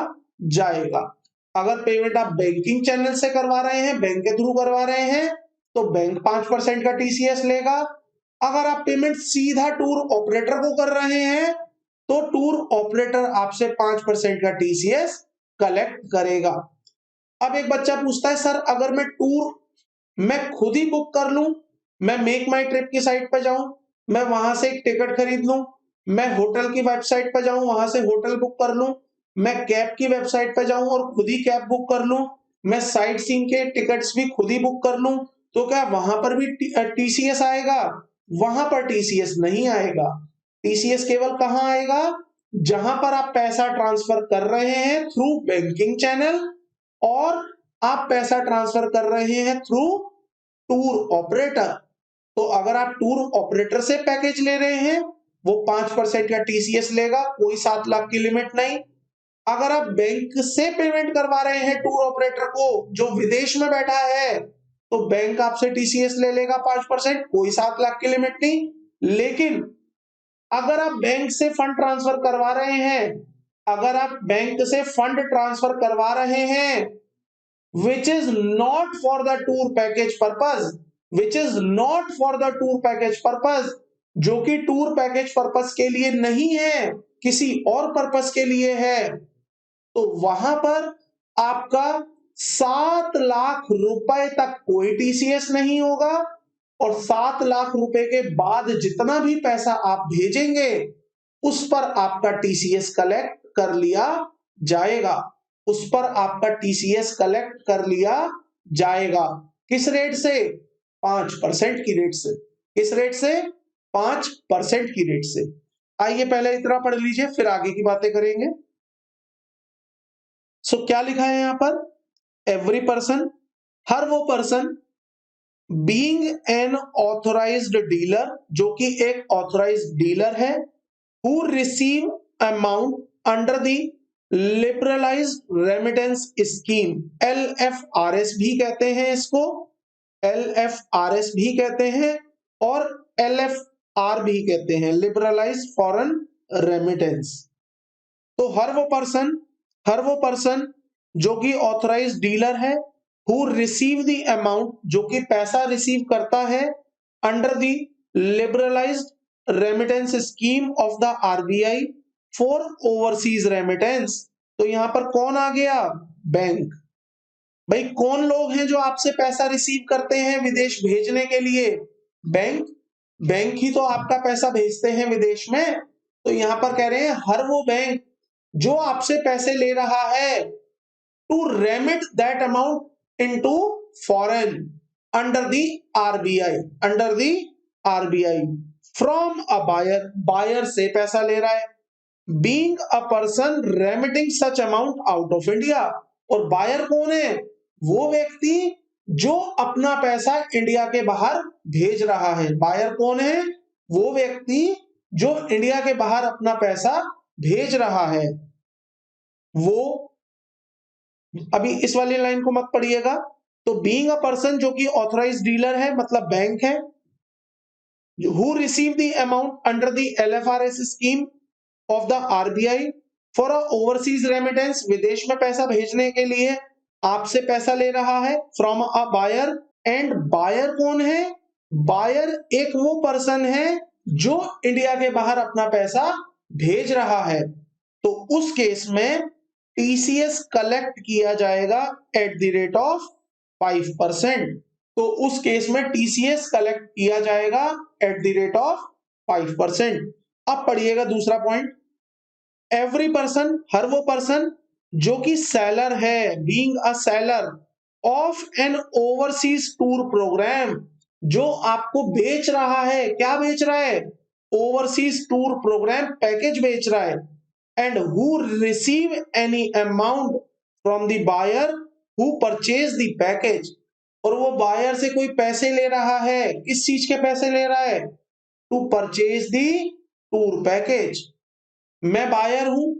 A: जाएगा। अगर पेमेंट आप बैंकिंग चैनल से करवा रहे हैं, बैंक के थ्रू करवा रहे हैं, तो बैंक 5% का टीसीएस लेगा। अगर आप पेमेंट सीधा टूर ऑपरेटर को कर रहे हैं तो टूर ऑपरेटर आपसे 5% का टीसीएस कलेक्ट करेगा। अब एक बच्चा पूछता है, सर अगर मैं खुद ही बुक कर लूं, मैं मेक माई ट्रिप की साइट पर जाऊं, मैं वहां से एक टिकट खरीद लूं, मैं होटल की वेबसाइट पर जाऊं, वहां से होटल बुक कर लूं, मैं कैब की वेबसाइट पर जाऊं और खुद ही कैब बुक कर लूं, मैं साइट सीइंग के टिकट्स भी खुद ही बुक कर लूं, तो क्या वहां पर भी टीसीएस आएगा? वहां पर टीसीएस नहीं आएगा। टीसीएस केवल कहां आएगा? जहां पर आप पैसा ट्रांसफर कर रहे हैं थ्रू बैंकिंग चैनल और आप पैसा ट्रांसफर कर रहे हैं थ्रू टूर ऑपरेटर। तो अगर आप टूर ऑपरेटर से पैकेज ले रहे हैं वो 5% का टीसीएस लेगा, कोई 7 लाख की लिमिट नहीं। अगर आप बैंक से पेमेंट करवा रहे हैं टूर ऑपरेटर को जो विदेश में बैठा है, तो बैंक आपसे टीसीएस ले लेगा 5%, कोई 7 लाख की लिमिट नहीं। लेकिन अगर आप बैंक से फंड ट्रांसफर करवा रहे हैं, अगर आप बैंक से फंड ट्रांसफर करवा रहे हैं which is not for the tour package purpose, which is not for the tour package purpose, जो कि टूर पैकेज पर्पस के लिए नहीं है, किसी और पर्पस के लिए है, तो वहां पर आपका 7 लाख रुपए तक कोई टीसीएस नहीं होगा और 7 लाख रुपए के बाद जितना भी पैसा आप भेजेंगे उस पर आपका टीसीएस कलेक्ट कर लिया जाएगा। उस पर आपका टीसीएस कलेक्ट कर लिया जाएगा। किस रेट से? 5% की रेट से। किस रेट से? 5% की रेट से। आइए पहले इतना पढ़ लीजिए फिर आगे की बातें करेंगे। क्या लिखा है यहां पर? एवरी पर्सन, हर वो person being an authorised dealer, जो कि एक ऑथोराइज्ड डीलर है, who receive amount under the liberalised remittance scheme, LFRS भी कहते हैं इसको, एलएफआरएस भी कहते हैं और एलएफआर भी कहते हैं, लिबरलाइज्ड फॉरेन रेमिटेंस। तो हर वो पर्सन जो कि ऑथराइज्ड डीलर है, हु रिसीव द अमाउंट, जो कि पैसा रिसीव करता है under the liberalised remittance scheme of the RBI for overseas remittance. तो यहां पर कौन आ गया? बैंक। भाई कौन लोग हैं जो आपसे पैसा रिसीव करते हैं विदेश भेजने के लिए? बैंक। बैंक ही तो आपका पैसा भेजते हैं विदेश में। तो यहां पर कह रहे हैं हर वो बैंक जो आपसे पैसे ले रहा है to remit that amount into foreign under the RBI, under the RBI from a buyer, buyer से पैसा ले रहा है, being a person remitting such amount out of India. और बायर कौन है? वो व्यक्ति जो अपना पैसा इंडिया के बाहर भेज रहा है। बायर कौन है? वो व्यक्ति जो इंडिया के बाहर अपना पैसा भेज रहा है। वो अभी इस वाली लाइन को मत पढ़िएगा। तो बीइंग अ पर्सन जो कि ऑथराइज्ड डीलर है मतलब बैंक है, who receive the amount under the LFRS scheme of the RBI for a overseas remittance, विदेश में पैसा भेजने के लिए आपसे पैसा ले रहा है from a buyer. And buyer कौन है? बायर एक वो पर्सन है जो इंडिया के बाहर अपना पैसा भेज रहा है। तो उस केस में टीसीएस कलेक्ट किया जाएगा एट द रेट ऑफ 5%। तो उस केस में टीसीएस कलेक्ट किया जाएगा एट द रेट ऑफ 5%। अब पढ़िएगा दूसरा पॉइंट, एवरी पर्सन, हर वो पर्सन जो कि सेलर है, being a seller of an overseas tour program, जो आपको बेच रहा है, क्या बेच रहा है? ओवरसीज टूर प्रोग्राम पैकेज बेच रहा है। And who receive any amount from the buyer who purchase the package, और वो बायर से कोई पैसे ले रहा है, किस चीज के पैसे ले रहा है? To purchase the tour package. मैं बायर हूं,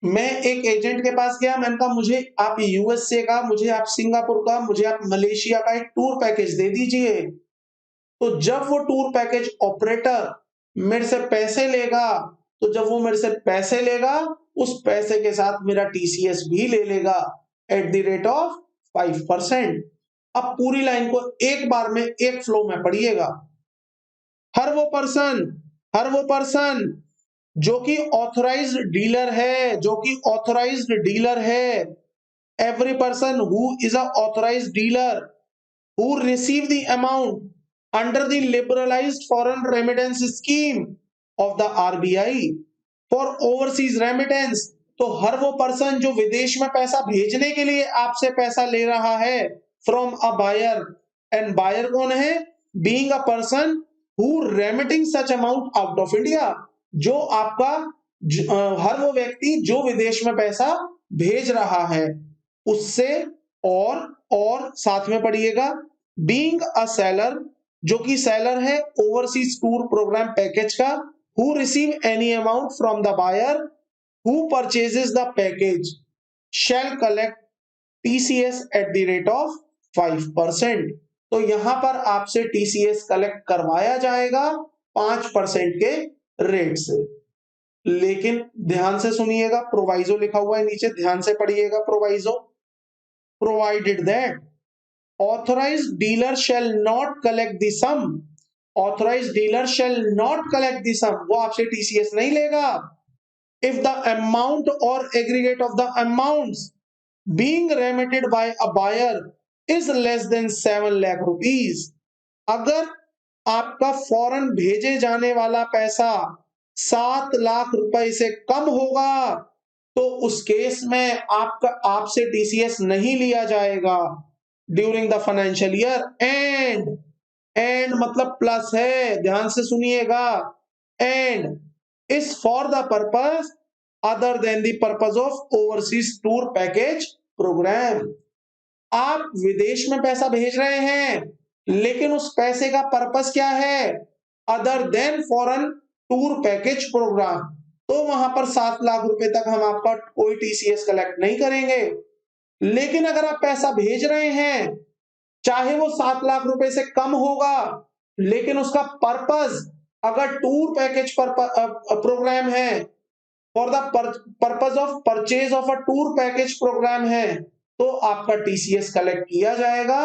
A: मैं एक एजेंट के पास गया, मैंने कहा मुझे आप यूएसए का, मुझे आप सिंगापुर का, मुझे आप मलेशिया का एक टूर पैकेज दे दीजिए। तो जब वो टूर पैकेज ऑपरेटर मेरे से पैसे लेगा, तो जब वो मेरे से पैसे लेगा, उस पैसे के साथ मेरा टीसीएस भी ले लेगा एट द रेट ऑफ 5%। अब पूरी लाइन को एक बार में एक फ्लो में पढ़िएगा। हर वो पर्सन जो कि ऑथराइज्ड डीलर है, जो कि ऑथराइज्ड डीलर है, every person who is a authorised dealer who receive the amount under the liberalized foreign remittance scheme of the RBI for overseas remittance। तो हर वो पर्सन जो विदेश में पैसा भेजने के लिए आपसे पैसा ले रहा है from a buyer, and buyer कौन है? Being a person who remitting such amount out of India. जो आपका हर वो व्यक्ति जो विदेश में पैसा भेज रहा है उससे, और साथ में पढ़िएगा बीइंग अ सेलर, जो कि सेलर है ओवरसीज टूर प्रोग्राम पैकेज का, who receive any amount from the buyer who purchases the package shall collect TCS at the rate of 5%। तो यहां पर आपसे टीसीएस कलेक्ट करवाया जाएगा 5% के रेट से। लेकिन ध्यान से सुनिएगा, प्रोवाइजो लिखा हुआ है नीचे, ध्यान से पढ़िएगा। Proviso, provided that authorized dealer shall not collect the sum, authorized dealer shall not collect the sum, वो आपसे टीसीएस नहीं लेगा। if the amount or aggregate of the amounts being remitted by a buyer is less than 7 lakh rupees, अगर आपका foreign भेजे जाने वाला पैसा 7 लाख रुपए से कम होगा, तो उस केस में आपका आपसे टीसीएस नहीं लिया जाएगा during the financial year. And मतलब प्लस है, ध्यान से सुनिएगा। And is for the purpose other than the purpose of overseas tour package program. आप विदेश में पैसा भेज रहे हैं, लेकिन उस पैसे का पर्पस क्या है? Other than foreign tour package program. तो वहां पर 7 लाख रुपए तक हम आपका कोई टीसीएस कलेक्ट नहीं करेंगे। लेकिन अगर आप पैसा भेज रहे हैं, चाहे वो 7 लाख रुपए से कम होगा, लेकिन उसका पर्पस अगर टूर पैकेज प्रोग्राम है, for the purpose of purchase of a tour package program है, तो आपका टीसीएस कलेक्ट किया जाएगा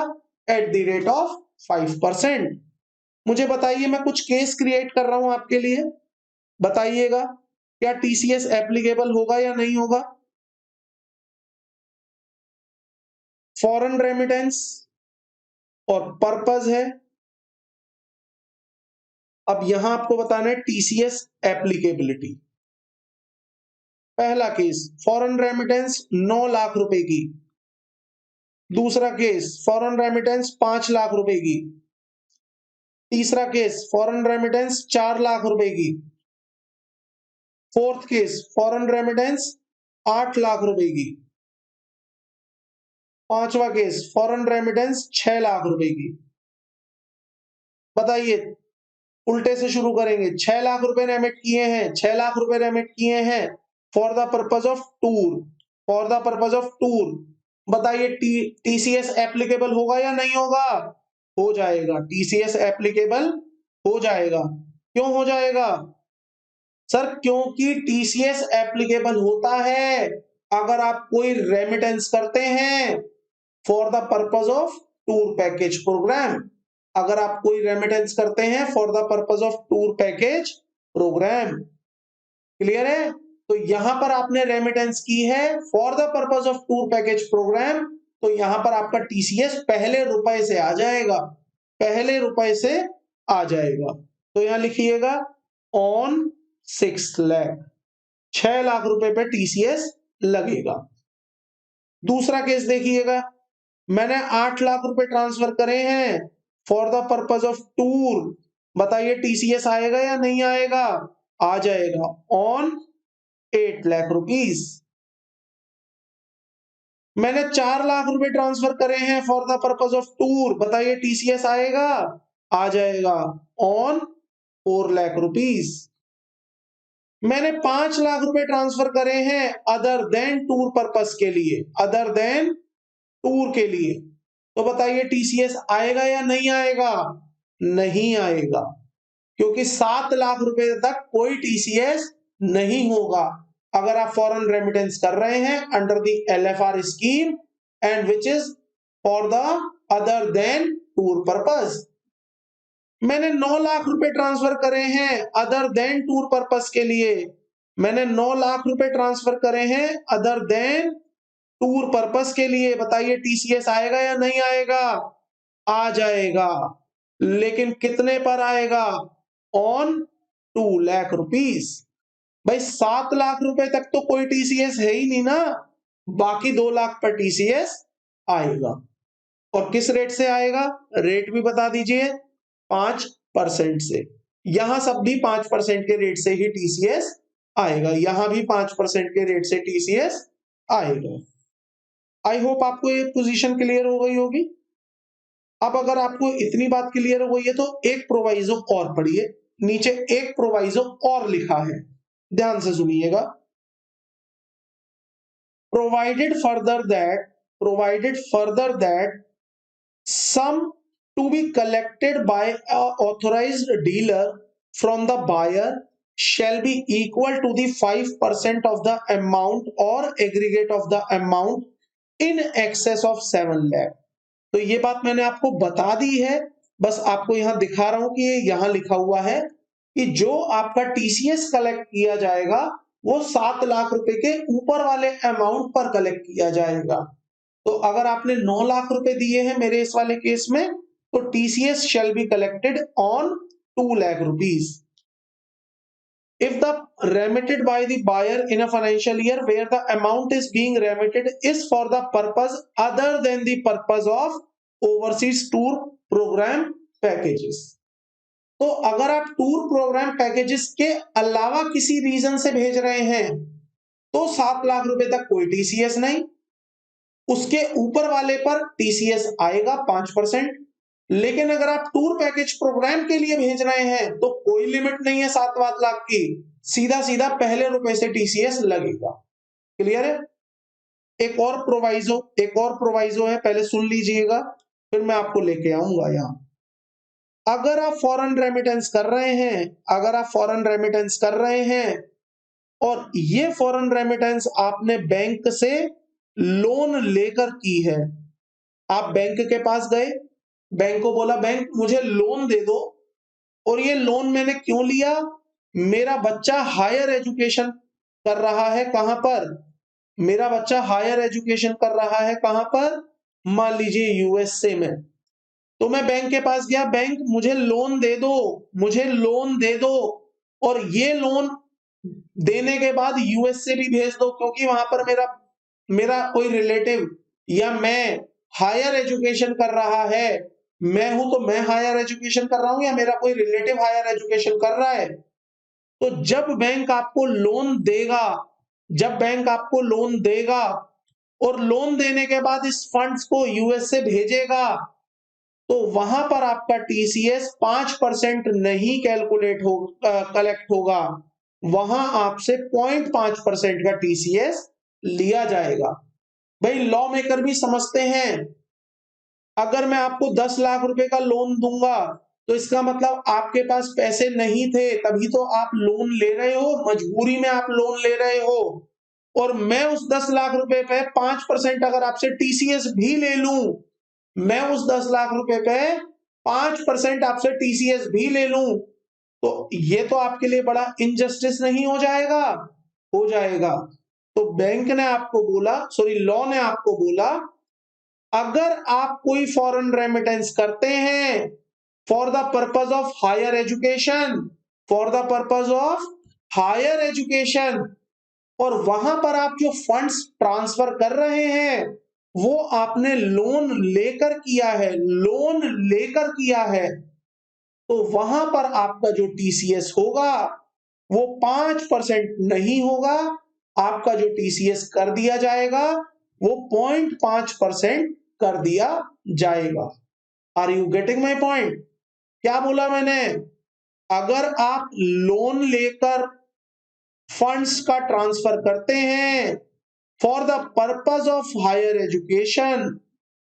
A: एट द रेट ऑफ 5%। मुझे बताइए, मैं कुछ केस क्रिएट कर रहा हूं आपके लिए, बताइएगा क्या टीसीएस एप्लीकेबल होगा या नहीं होगा? फॉरेन रेमिटेंस और पर्पस है। अब यहां आपको बताना है टीसीएस एप्लीकेबिलिटी। पहला केस फॉरेन रेमिटेंस 9 लाख रुपए की, दूसरा केस फॉरेन रेमिटेंस 5 लाख रुपए की, तीसरा केस फॉरेन रेमिटेंस 4 लाख रुपए की, fourth case foreign remittance 8 lakh रुपए की, पांचवा केस फॉरेन रेमिटेंस 6 लाख रुपए की। बताइए, उल्टे से शुरू करेंगे। 6 लाख रुपए रेमिट किए हैं, 6 लाख रुपए रेमिट किए हैं for the purpose of tour, for the purpose of tour. बताइए टीसीएस एप्लीकेबल होगा या नहीं होगा? हो जाएगा, टीसीएस एप्लीकेबल हो जाएगा। क्यों हो जाएगा सर? क्योंकि टीसीएस एप्लीकेबल होता है अगर आप कोई रेमिटेंस करते हैं for the purpose of tour package program. अगर आप कोई रेमिटेंस करते हैं for the purpose of tour package program. Clear है? तो यहां पर आपने रेमिटेंस की है for the purpose of tour package program, तो यहां पर आपका टीसीएस पहले रुपए से आ जाएगा, पहले रुपए से आ जाएगा। तो यहां लिखिएगा ऑन 6 लाख, 6 लाख रुपए पे टीसीएस लगेगा। दूसरा केस देखिएगा, मैंने 8 लाख रुपए ट्रांसफर करे हैं for the purpose of tour, बताइए टीसीएस आएगा या नहीं आएगा? आ जाएगा, ऑन 8 लाख रुपीस। मैंने 4 लाख रुपए ट्रांसफर करे हैं for the purpose of tour, बताइए टीसीएस आएगा? आ जाएगा, ऑन 4 लाख रुपीस। मैंने 5 लाख रुपए ट्रांसफर करे हैं अदर देन टूर पर्पस के लिए, अदर देन टूर के लिए, तो बताइए टीसीएस आएगा या नहीं आएगा? नहीं आएगा, क्योंकि 7 लाख रुपए तक कोई टीसीएस नहीं होगा अगर आप फॉरेन रेमिटेंस कर रहे हैं under the LFR scheme and which is for the other than tour purpose. मैंने 9 लाख रुपए ट्रांसफर करे हैं अदर देन टूर पर्पस के लिए, मैंने 9 लाख रुपए ट्रांसफर करे हैं अदर देन टूर पर्पस के लिए, बताइए टीसीएस आएगा या नहीं आएगा? आ जाएगा, लेकिन कितने पर आएगा? On 2 lakh rupees. भाई 7 लाख रुपए तक तो कोई टीसीएस है ही नहीं ना, बाकी 2 लाख पर टीसीएस आएगा। और किस रेट से आएगा? रेट भी बता दीजिए, 5% से। यहां सब भी 5% के रेट से ही टीसीएस आएगा, यहां भी 5% के रेट से टीसीएस आएगा। आई होप आपको ये पोजीशन क्लियर हो गई होगी। अब अगर आपको इतनी बात क्लियर हो गई है तो एक प्रोवाइजो और पढ़िए, नीचे एक प्रोवाइजो और लिखा है, ध्यान से सुनिएगा। Provided further that sum to be collected by a authorized dealer from the buyer shall be equal to the 5% of the amount or aggregate of the amount in excess of 7 lakh। तो ये बात मैंने आपको बता दी है, बस आपको यहां दिखा रहा हूं कि यहां लिखा हुआ है कि जो आपका टीसीएस कलेक्ट किया जाएगा वो 7 लाख रुपए के ऊपर वाले अमाउंट पर कलेक्ट किया जाएगा। तो अगर आपने 9 लाख रुपए दिए हैं मेरे इस वाले केस में, तो TCS shall be collected on 2 lakh rupees. If the remitted by the buyer in a financial year where the amount is being remitted is for the purpose other than the purpose of overseas tour program packages, तो अगर आप tour programme packages के अलावा किसी reason से भेज रहे हैं तो 7 लाख रुपए तक कोई टीसीएस नहीं, उसके ऊपर वाले पर टीसीएस आएगा 5%। लेकिन अगर आप टूर पैकेज प्रोग्राम के लिए भेज रहे हैं तो कोई लिमिट नहीं है 7 लाख की, सीधा सीधा पहले रुपए से टीसीएस लगेगा। क्लियर है? एक और प्रोवाइजो है, पहले सुन लीजिएगा फिर मैं आपको लेके आऊंगा यहां। अगर आप फॉरेन रेमिटेंस कर रहे हैं और ये फॉरेन रेमिटेंस आपने बैंक से लोन लेकर की है, आप बैंक के पास गए, बैंक को बोला बैंक मुझे लोन दे दो, और ये लोन मैंने क्यों लिया? मेरा बच्चा हायर एजुकेशन कर रहा है, कहां पर? मेरा बच्चा हायर एजुकेशन कर रहा है कहां पर? मान लीजिए यूएसए में। तो मैं बैंक के पास गया, बैंक मुझे लोन दे दो, और ये लोन देने के बाद यूएसए भी भेज दो, क्योंकि वहां पर मेरा कोई रिलेटिव या मैं हायर एजुकेशन कर रहा है, मैं हूं तो मैं हायर एजुकेशन कर रहा हूं या मेरा कोई रिलेटिव हायर एजुकेशन कर रहा है। तो जब बैंक आपको लोन देगा और लोन देने के बाद इस फंड्स को यूएसए भेजेगा, तो वहां पर आपका टीसीएस 5% नहीं कलेक्ट होगा, वहां आपसे 0.5% का टीसीएस लिया जाएगा। भाई लॉ मेकर भी समझते हैं, अगर मैं आपको 10 लाख रुपए का लोन दूंगा तो इसका मतलब आपके पास पैसे नहीं थे, तभी तो आप लोन ले रहे हो, मजबूरी में आप लोन ले रहे हो, और मैं उस 10 लाख रुपए पे 5% अगर आपसे टीसीएस भी ले लूं, मैं उस 10 लाख रुपए पे 5% आपसे टीसीएस भी ले लूं, तो ये तो आपके लिए बड़ा इनजस्टिस नहीं हो जाएगा? हो जाएगा। तो लॉ ने आपको बोला अगर आप कोई फॉरेन रेमिटेंस करते हैं for the purpose of higher education, और वहां पर आप जो फंड्स ट्रांसफर कर रहे हैं वो आपने लोन लेकर किया है, लोन लेकर किया है, तो वहां पर आपका जो टीसीएस होगा वो 5% नहीं होगा, आपका जो टीसीएस कर दिया जाएगा वो 0.5% कर दिया जाएगा। Are you getting my point? क्या बोला मैंने? अगर आप लोन लेकर फंड्स का ट्रांसफर करते हैं for the purpose of higher education,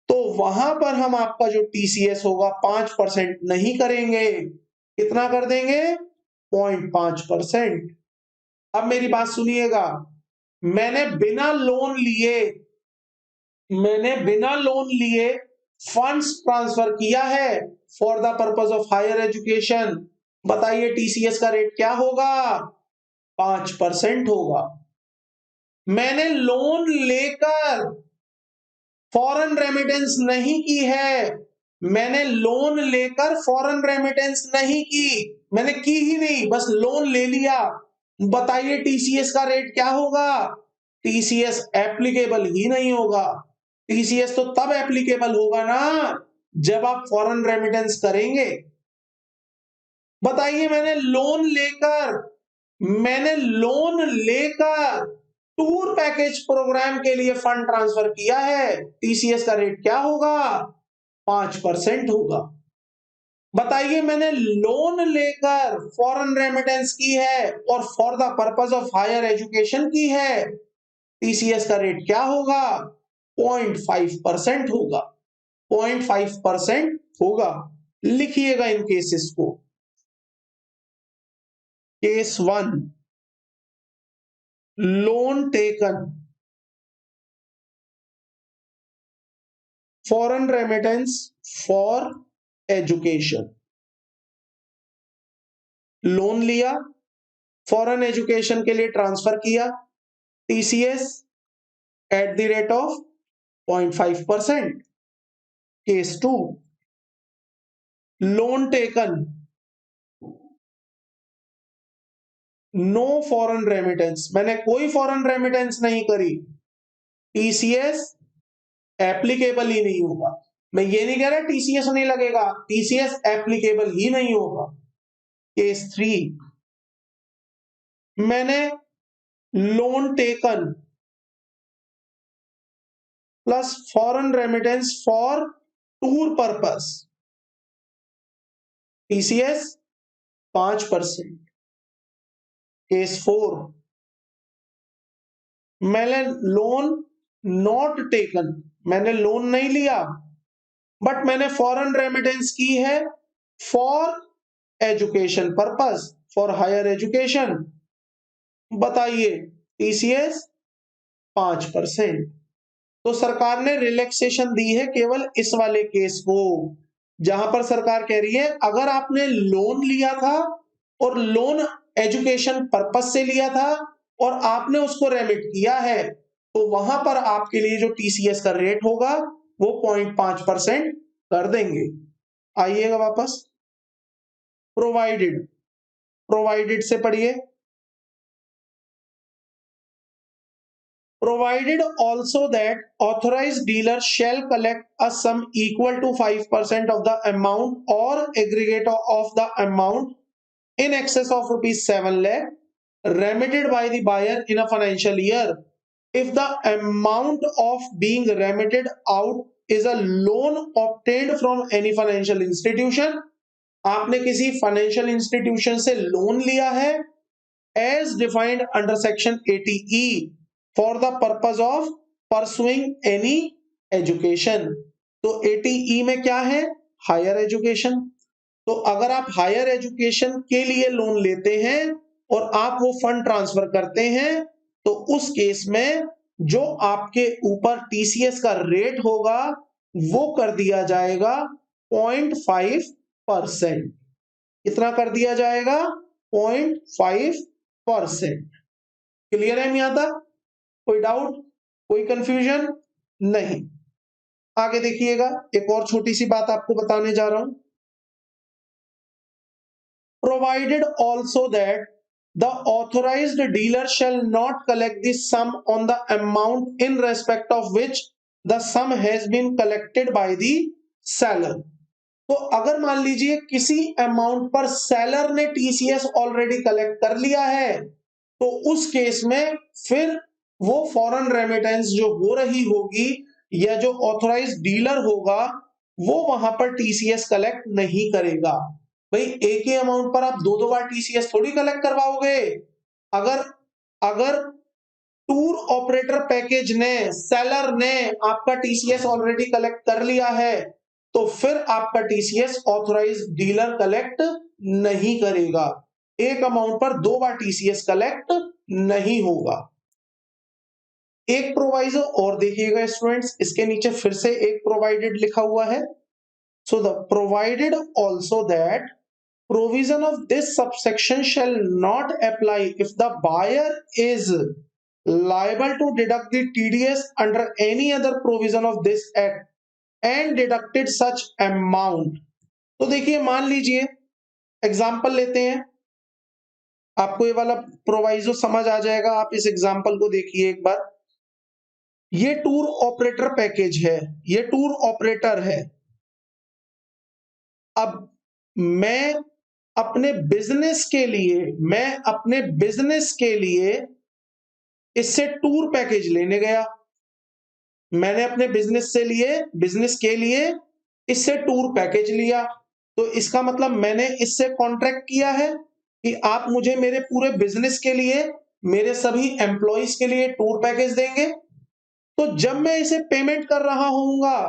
A: तो वहां पर हम आपका जो टीसीएस होगा 5% नहीं करेंगे। कितना कर देंगे? 0.5%। अब मेरी बात सुनिएगा, मैंने बिना लोन लिए फंड्स ट्रांसफर किया है for the purpose of higher education. बताइए टीसीएस का रेट क्या होगा? 5% होगा। मैंने लोन लेकर फॉरेन रेमिटेंस नहीं की है, मैंने लोन लेकर फॉरेन रेमिटेंस नहीं की, मैंने की ही नहीं, बस लोन ले लिया। बताइए टीसीएस का रेट क्या होगा? टीसीएस एप्लीकेबल ही नहीं होगा। टीसीएस तो तब एप्लीकेबल होगा ना जब आप फॉरेन रेमिटेंस करेंगे। बताइए मैंने लोन लेकर टूर पैकेज प्रोग्राम के लिए फंड ट्रांसफर किया है, टीसीएस का रेट क्या होगा? 5% होगा। बताइए मैंने लोन लेकर फॉरेन रेमिटेंस की है और for the purpose of higher education की है, टीसीएस का रेट क्या होगा? 0.5% होगा। 0.5% होगा। लिखिएगा इन केसेस को। Case 1, loan taken, foreign remittance for education. Loan लिया, फॉरेन एजुकेशन के लिए ट्रांसफर किया, TCS at the rate of 0.5%। Case 2, loan taken, no foreign remittance, मैंने कोई फॉरेन रेमिटेंस नहीं करी, टीसीएस एप्लीकेबल ही नहीं होगा। मैं ये नहीं कह रहा टीसीएस नहीं लगेगा, टीसीएस एप्लीकेबल ही नहीं होगा। केस 3, मैंने loan taken plus foreign remittance for tour purpose, TCS 5%। Case 4, मैंने लोन नॉट टेकन, मैंने लोन नहीं लिया बट मैंने फॉरेन रेमिटेंस की है for education purpose, for higher education. बताइए टीसीएस 5%। तो सरकार ने रिलैक्सेशन दी है केवल इस वाले केस को, जहां पर सरकार कह रही है अगर आपने लोन लिया था और लोन एजुकेशन पर्पस से लिया था और आपने उसको रेमिट किया है, तो वहां पर आपके लिए जो टीसीएस का रेट होगा वो 0.5% कर देंगे। आइएगा वापस, प्रोवाइडेड, प्रोवाइडेड से पढ़िए। Provided also that authorized dealer shall collect a sum equal to 5% of the amount or aggregate of the amount in excess of rupees 7 lakh remitted by the buyer in a financial year if the amount of being remitted out is a loan obtained from any financial institution। आपने किसी financial institution से loan लिया है as defined under section 80E for the purpose of pursuing any education। तो 80E में क्या है? Higher education. तो अगर आप हायर एजुकेशन के लिए लोन लेते हैं और आप वो फंड ट्रांसफर करते हैं, तो उस केस में जो आपके ऊपर टीसीएस का रेट होगा वो कर दिया जाएगा 0.5%। कितना कर दिया जाएगा? 0.5%। क्लियर है यहाँ तक? कोई डाउट, कोई कंफ्यूजन नहीं? आगे देखिएगा, एक और छोटी सी बात आपको बताने जा रहा हूं। Provided also that the authorised dealer shall not collect this sum on the amount in respect of which the sum has been collected by the seller. तो अगर मान लीजिए किसी अमाउंट पर सेलर ने टीसीएस ऑलरेडी कलेक्ट कर लिया है, तो उस केस में फिर वो फॉरेन रेमिटेंस जो हो रही होगी या जो ऑथोराइज डीलर होगा वो वहां पर टीसीएस कलेक्ट नहीं करेगा। भाई एक ही अमाउंट पर आप दो दो बार टीसीएस थोड़ी कलेक्ट करवाओगे। अगर अगर टूर ऑपरेटर पैकेज ने, सेलर ने आपका टीसीएस ऑलरेडी कलेक्ट कर लिया है, तो फिर आपका टीसीएस ऑथोराइज डीलर कलेक्ट नहीं करेगा। एक अमाउंट पर दो बार टीसीएस कलेक्ट नहीं होगा। एक प्रोवाइजो और देखिएगा स्टूडेंट्स, इसके नीचे फिर से एक प्रोवाइडेड लिखा हुआ है। So the provided also that provision of this subsection shall not apply if the buyer is liable to deduct the TDS under any other provision of this act and deducted such amount। तो देखिए मान लीजिए example लेते हैं, आपको ये वाला proviso समझ आ जाएगा। आप इस एग्जाम्पल को देखिए एक बार। ये टूर ऑपरेटर पैकेज है, ये टूर ऑपरेटर है। अब मैं अपने बिजनेस के लिए इससे टूर पैकेज लेने गया। मैंने अपने बिजनेस के लिए इससे टूर पैकेज लिया, तो इसका मतलब मैंने इससे कॉन्ट्रैक्ट किया है कि आप मुझे मेरे पूरे बिजनेस के लिए, मेरे सभी एम्प्लॉइज के लिए टूर पैकेज देंगे। तो जब मैं इसे पेमेंट कर रहा होऊंगा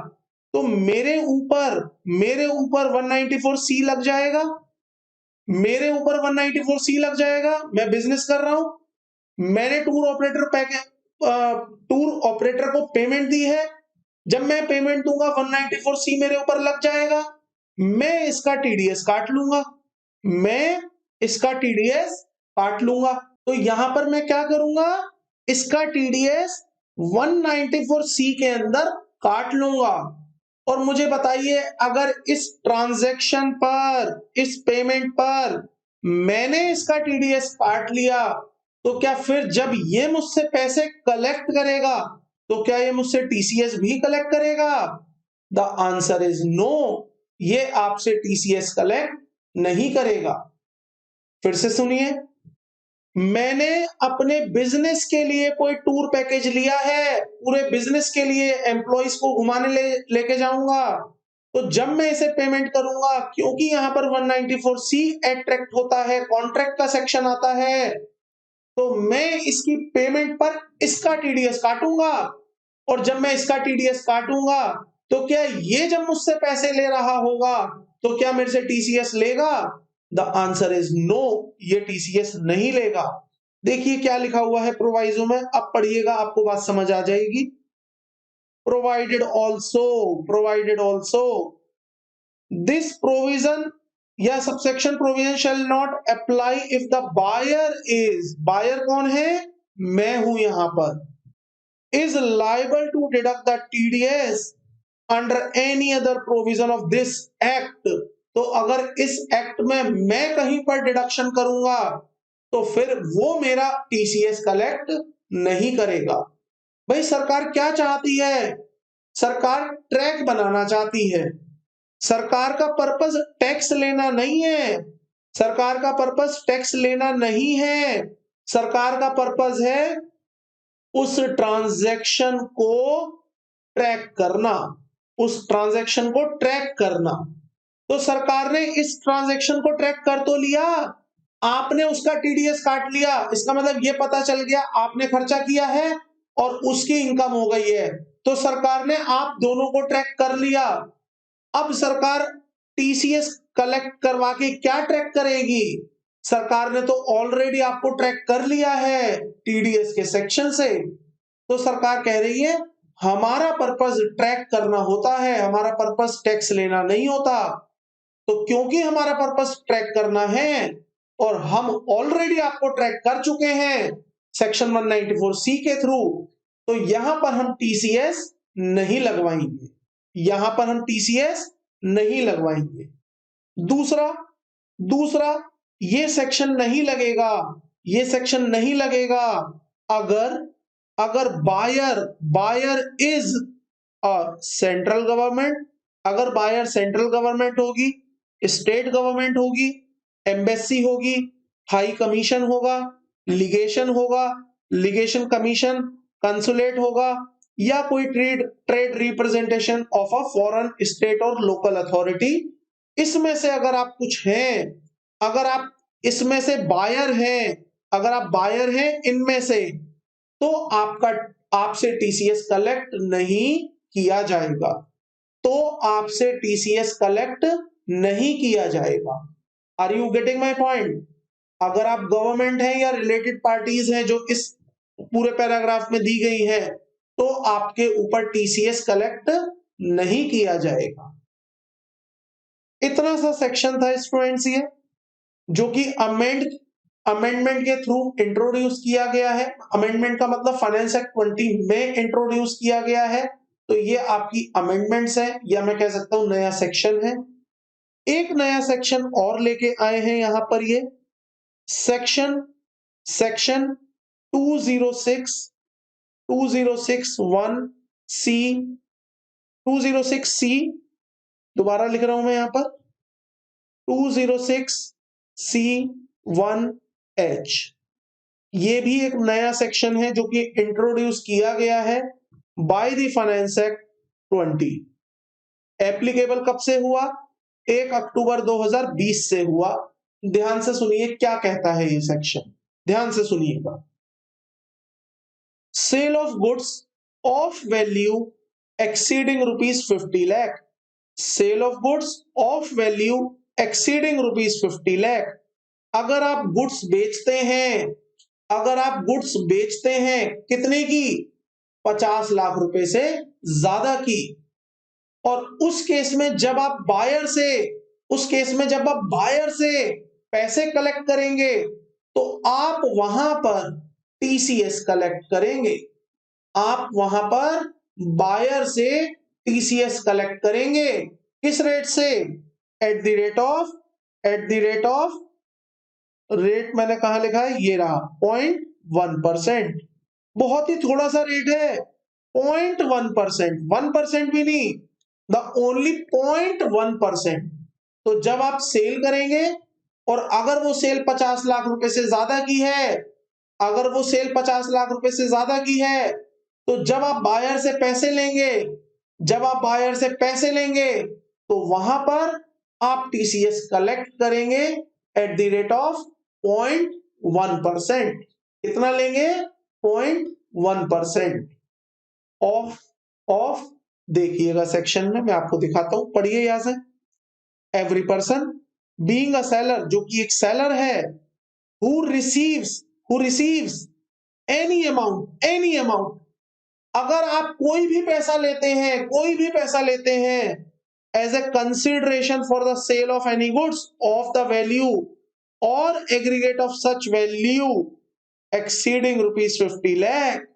A: तो मेरे ऊपर 194C लग जाएगा, मेरे ऊपर 194C लग जाएगा। मैं बिजनेस कर रहा हूं, मैंने टूर ऑपरेटर को पेमेंट दी है। जब मैं पेमेंट दूंगा 194C मेरे ऊपर लग जाएगा। मैं इसका टीडीएस काट लूंगा। तो यहां पर मैं क्या करूंगा, इसका टीडीएस 194C के अंदर काट लूंगा। और मुझे बताइए, अगर इस ट्रांजैक्शन पर, इस पेमेंट पर मैंने इसका टीडीएस काट लिया, तो क्या फिर जब ये मुझसे पैसे कलेक्ट करेगा तो क्या ये मुझसे टीसीएस भी कलेक्ट करेगा? द आंसर इज नो, ये आपसे टीसीएस कलेक्ट नहीं करेगा। फिर से सुनिए, मैंने अपने बिजनेस के लिए कोई टूर पैकेज लिया है, पूरे बिजनेस के लिए एम्प्लॉइज को घुमाने लेके जाऊंगा। तो जब मैं इसे पेमेंट करूंगा, क्योंकि यहां पर 194C अट्रैक्ट होता है, कॉन्ट्रैक्ट का सेक्शन आता है, तो मैं इसकी पेमेंट पर इसका टीडीएस काटूंगा। और जब मैं इसका टीडीएस काटूंगा तो क्या ये जब मुझसे पैसे ले रहा होगा तो क्या मेरे से टीसीएस लेगा? द आंसर इज नो, ये टीसीएस नहीं लेगा। देखिए क्या लिखा हुआ है प्रोवाइजो में, अब पढ़िएगा, आपको बात समझ आ जाएगी। प्रोवाइडेड ऑल्सो दिस प्रोविजन या subsection provision shall not apply if the buyer कौन है? मैं हूं यहां पर। Is liable to deduct the TDS under any other provision of this act. तो अगर इस एक्ट में मैं कहीं पर डिडक्शन करूंगा तो फिर वो मेरा टीसीएस कलेक्ट नहीं करेगा। भाई सरकार क्या चाहती है? सरकार ट्रैक बनाना चाहती है। सरकार का पर्पस टैक्स लेना नहीं है, सरकार का पर्पस टैक्स लेना नहीं है। सरकार का पर्पस है उस ट्रांजैक्शन को ट्रैक करना, उस ट्रांजैक्शन को ट्रैक करना। तो सरकार ने इस ट्रांजैक्शन को ट्रैक कर तो लिया, आपने उसका टीडीएस काट लिया, इसका मतलब ये पता चल गया आपने खर्चा किया है और उसकी इनकम हो गई है। तो सरकार ने आप दोनों को ट्रैक कर लिया। अब सरकार टीसीएस कलेक्ट करवा के क्या ट्रैक करेगी? सरकार ने तो ऑलरेडी आपको ट्रैक कर लिया है टीडीएस के सेक्शन से। तो सरकार कह रही है हमारा पर्पस ट्रैक करना होता है, हमारा पर्पस टैक्स लेना नहीं होता। तो क्योंकि हमारा पर्पस ट्रैक करना है और हम ऑलरेडी आपको ट्रैक कर चुके हैं सेक्शन 194C के थ्रू, तो यहां पर हम टीसीएस नहीं लगवाएंगे, यहां पर हम टीसीएस नहीं लगवाएंगे। दूसरा ये सेक्शन नहीं लगेगा, ये सेक्शन नहीं लगेगा अगर बायर इज और सेंट्रल गवर्नमेंट, अगर बायर सेंट्रल गवर्नमेंट होगी, स्टेट गवर्नमेंट होगी, एम्बेसी होगी, हाई कमीशन होगा, लीगेशन होगा, लीगेशन कमीशन, कंसुलेट होगा, या कोई trade representation of a foreign state और लोकल अथॉरिटी, इसमें से अगर आप कुछ हैं, अगर आप इसमें से बायर हैं, अगर आप बायर हैं इनमें से, तो आपसे टीसीएस कलेक्ट नहीं किया जाएगा, तो आपसे टीसीएस कलेक्ट नहीं किया जाएगा। Are you getting my point? अगर आप गवर्नमेंट हैं या रिलेटेड पार्टीज हैं जो इस पूरे पैराग्राफ में दी गई है, तो आपके ऊपर टीसीएस कलेक्ट नहीं किया जाएगा। इतना सा सेक्शन था स्टूडेंट्स ये, जो कि अमेंडमेंट के थ्रू इंट्रोड्यूस किया गया है। अमेंडमेंट का मतलब फाइनेंस एक्ट 20 में इंट्रोड्यूस किया गया है, तो ये आपकी अमेंडमेंट्स है, या मैं कह सकता हूं नया सेक्शन है। एक नया सेक्शन और लेके आए हैं यहां पर, ये सेक्शन 206(1) सी 206(c), दोबारा लिख रहा हूं मैं यहां पर 206(c)(1)(h), ये भी एक नया सेक्शन है जो कि इंट्रोड्यूस किया गया है by the finance act 20। Applicable कब से हुआ? 1 अक्टूबर 2020 से हुआ। ध्यान से सुनिए क्या कहता है ये सेक्शन, ध्यान से सुनिएगा। Sale of goods of value exceeding ₹50 lakh, sale of goods of value exceeding ₹50 lakh. अगर आप गुड्स बेचते हैं, अगर आप गुड्स बेचते हैं कितने की? 50 लाख रुपए से ज्यादा की, और उस केस में जब आप बायर से, उस केस में जब आप बायर से पैसे कलेक्ट करेंगे, तो आप वहां पर टीसीएस कलेक्ट करेंगे, आप वहां पर बायर से टीसीएस कलेक्ट करेंगे। किस रेट से? Eight the rate of rate मैंने कहा लिखा है, ये रहा 0.1%। बहुत ही थोड़ा सा रेट है, 0.1%, 1% भी नहीं, द ओनली 0.1%। तो जब आप सेल करेंगे, और अगर वो सेल 50 लाख रुपए से ज्यादा की है, अगर वो सेल 50 लाख रुपए से ज्यादा की है, तो जब आप बायर से पैसे लेंगे, जब आप बायर से पैसे लेंगे, तो वहां पर आप टीसीएस कलेक्ट करेंगे एट द रेट ऑफ 0.1%। कितना लेंगे? 0.1% ऑफ देखिएगा सेक्शन में, मैं आपको दिखाता हूं, पढ़िए यहां से। Every person being a seller, जो कि एक सेलर है, who receives any amount, अगर आप कोई भी पैसा लेते हैं, कोई भी पैसा लेते हैं as a consideration for the sale of any goods of the value और aggregate of such value exceeding ₹50 lakh,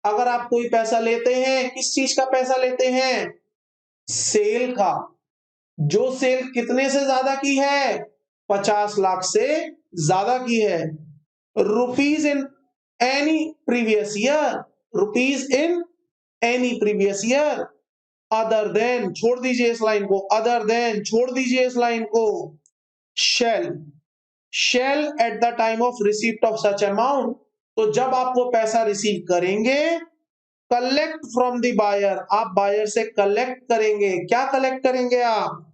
A: अगर आप कोई पैसा लेते हैं, किस चीज का पैसा लेते हैं? सेल का। जो सेल कितने से ज्यादा की है? 50 लाख से ज्यादा की है। Rupees in any previous year, rupees in any previous year, other than, छोड़ दीजिए इस लाइन को, अदर देन छोड़ दीजिए इस लाइन को, shall at the time of receipt of such amount, तो जब आप वो पैसा रिसीव करेंगे, कलेक्ट फ्रॉम द बायर, आप बायर से कलेक्ट करेंगे। क्या कलेक्ट करेंगे आप?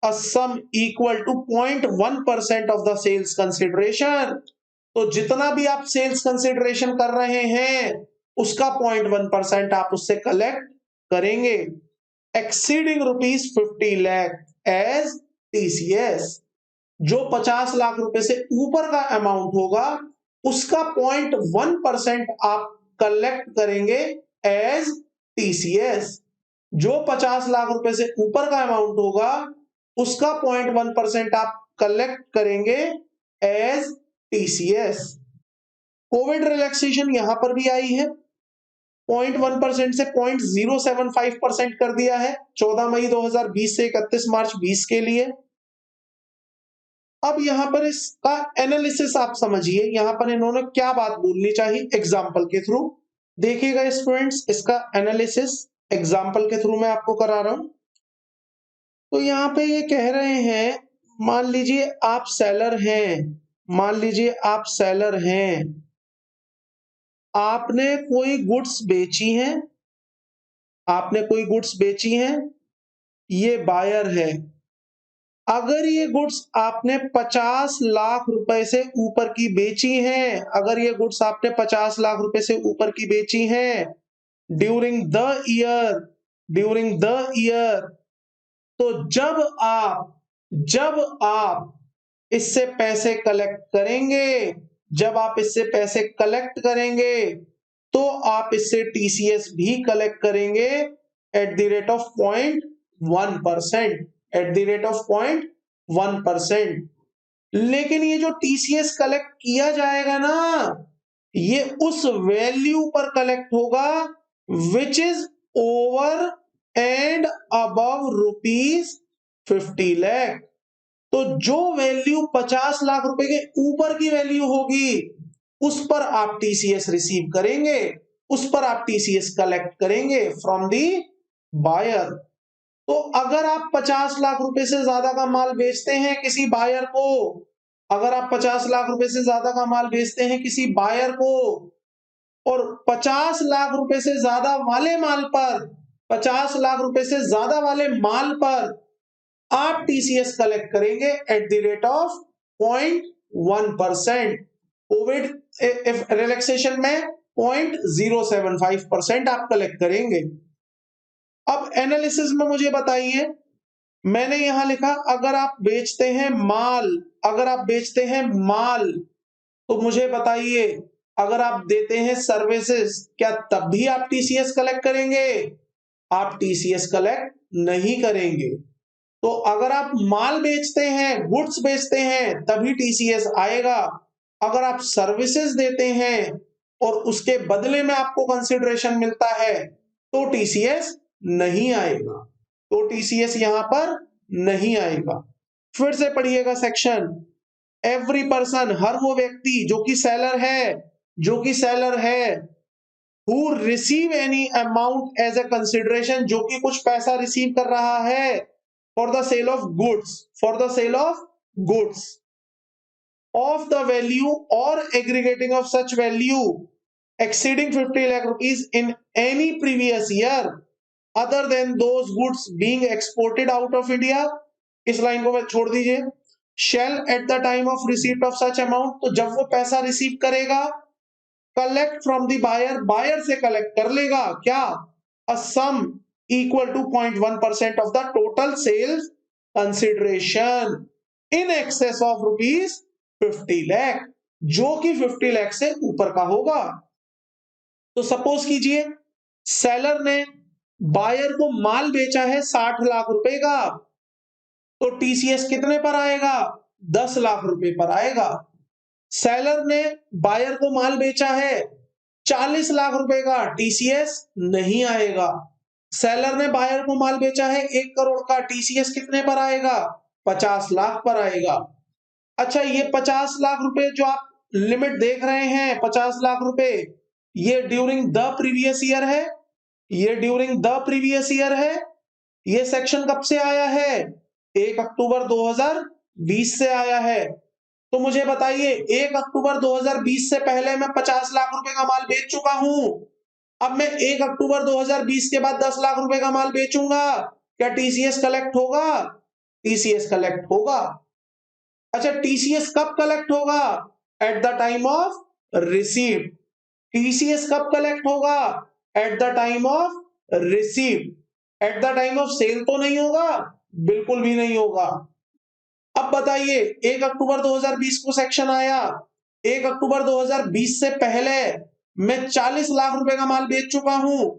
A: A sum equal to 0.1% of the sales consideration, तो जितना भी आप सेल्स कंसिडरेशन कर रहे हैं, उसका 0.1% आप उससे कलेक्ट करेंगे। एक्सीडिंग ₹50 लाख एज टीसीएस, जो 50 लाख रुपए से ऊपर का अमाउंट होगा, उसका 0.1% आप कलेक्ट करेंगे एज टीसीएस। जो 50 लाख रुपए से ऊपर का अमाउंट होगा, उसका 0.1% आप कलेक्ट करेंगे एज टीसीएस। कोविड रिलैक्सेशन यहां पर भी आई है, 0.1% से 0.075% कर दिया है 14 मई 2020 से 31 मार्च 20 के लिए। अब यहां पर इसका एनालिसिस आप समझिए, यहां पर इन्होंने क्या बात बोलनी चाहिए एग्जाम्पल के थ्रू। देखिएगा स्टूडेंट्स, इसका एनालिसिस एग्जाम्पल के थ्रू मैं आपको करा रहा हूं। तो यहाँ पे ये कह रहे हैं, मान लीजिए आप सेलर हैं, मान लीजिए आप सेलर हैं, आपने कोई गुड्स बेची हैं, आपने कोई गुड्स बेची हैं, ये बायर है। अगर ये गुड्स आपने 50 लाख रुपए से ऊपर की बेची हैं, अगर ये गुड्स आपने 50 लाख रुपए से ऊपर की बेची हैं during the year, during the year, तो जब आप इससे पैसे कलेक्ट करेंगे, जब आप इससे पैसे कलेक्ट करेंगे तो आप इससे टीसीएस भी कलेक्ट करेंगे eight the rate of 0.1%, eight the rate of 0.1%। लेकिन ये जो टीसीएस कलेक्ट किया जाएगा ना, ये उस वैल्यू पर कलेक्ट होगा which is over and above ₹50 lakh. तो जो वैल्यू 50 लाख रुपए के ऊपर की वैल्यू होगी उस पर आप टीसीएस रिसीव करेंगे, उस पर आप टीसीएस कलेक्ट करेंगे फ्रॉम दी बायर। तो अगर आप 50 लाख रुपए से ज्यादा का माल बेचते हैं किसी बायर को, अगर आप 50 लाख रुपए से ज्यादा का माल बेचते हैं किसी बायर को और 50 लाख रुपए से ज्यादा वाले माल पर, 50 लाख रुपए से ज्यादा वाले माल पर आप टीसीएस कलेक्ट करेंगे eight the rate of 0.1%। Covid relaxation में 0.075% आप कलेक्ट करेंगे। अब एनालिसिस में मुझे बताइए, मैंने यहां लिखा अगर आप बेचते हैं माल, अगर आप बेचते हैं माल तो मुझे बताइए अगर आप देते हैं सर्विसेज क्या तब भी आप टीसीएस कलेक्ट करेंगे? आप टीसीएस कलेक्ट नहीं करेंगे। तो अगर आप माल बेचते हैं, गुड्स बेचते हैं तभी टीसीएस आएगा। अगर आप सर्विसेज देते हैं और उसके बदले में आपको कंसिडरेशन मिलता है तो टीसीएस नहीं आएगा, तो टीसीएस यहां पर नहीं आएगा। फिर से पढ़िएगा सेक्शन। एवरी पर्सन, हर वो व्यक्ति जो कि सेलर है, जो कि सेलर है, who receive any amount as a consideration, जो कि कुछ पैसा रिसीव कर रहा है for the sale of goods, for the sale of goods of the value or aggregating of such value exceeding 50 lakh rupees in any previous year other than those goods being exported out of India। इस line को मैं छोड़ दीजिए। shall at the time of receipt of such amount, तो जब वो पैसा receive करेगा collect from the buyer, buyer से कलेक्ट कर लेगा क्या? A sum equal to 0.1% of the total sales consideration in excess of ₹50 lakh, जो कि 50 लाख से ऊपर का होगा। तो सपोज कीजिए सेलर ने बायर को माल बेचा है 60 लाख रुपए का, तो टीसीएस कितने पर आएगा? 10 लाख रुपए पर आएगा। सेलर ने बायर को माल बेचा है 40 लाख रुपए का, टीसीएस नहीं आएगा। सेलर ने बायर को माल बेचा है 1 करोड़ का, टीसीएस कितने पर आएगा? 50 लाख पर आएगा। अच्छा, ये 50 लाख रुपए जो आप लिमिट देख रहे हैं 50 लाख रुपए, ये ड्यूरिंग द प्रीवियस ईयर है, ये ड्यूरिंग द प्रीवियस ईयर है। ये सेक्शन कब से आया है? 1 अक्टूबर 2020 से आया है। तो मुझे बताइए 1 अक्टूबर 2020 से पहले मैं 50 लाख रुपए का माल बेच चुका हूं, अब मैं 1 अक्टूबर 2020 के बाद 10 लाख रुपए का माल बेचूंगा, क्या टीसीएस कलेक्ट होगा? टीसीएस कलेक्ट होगा। अच्छा, टीसीएस कब कलेक्ट होगा? At the time of receipt. TCS कब कलेक्ट होगा? At the time of receipt. At the time of sale तो नहीं होगा, बिल्कुल भी नहीं होगा। अब बताइए 1 अक्टूबर 2020 को सेक्शन आया, 1 अक्टूबर 2020 से पहले मैं 40 लाख रुपए का माल बेच चुका हूं,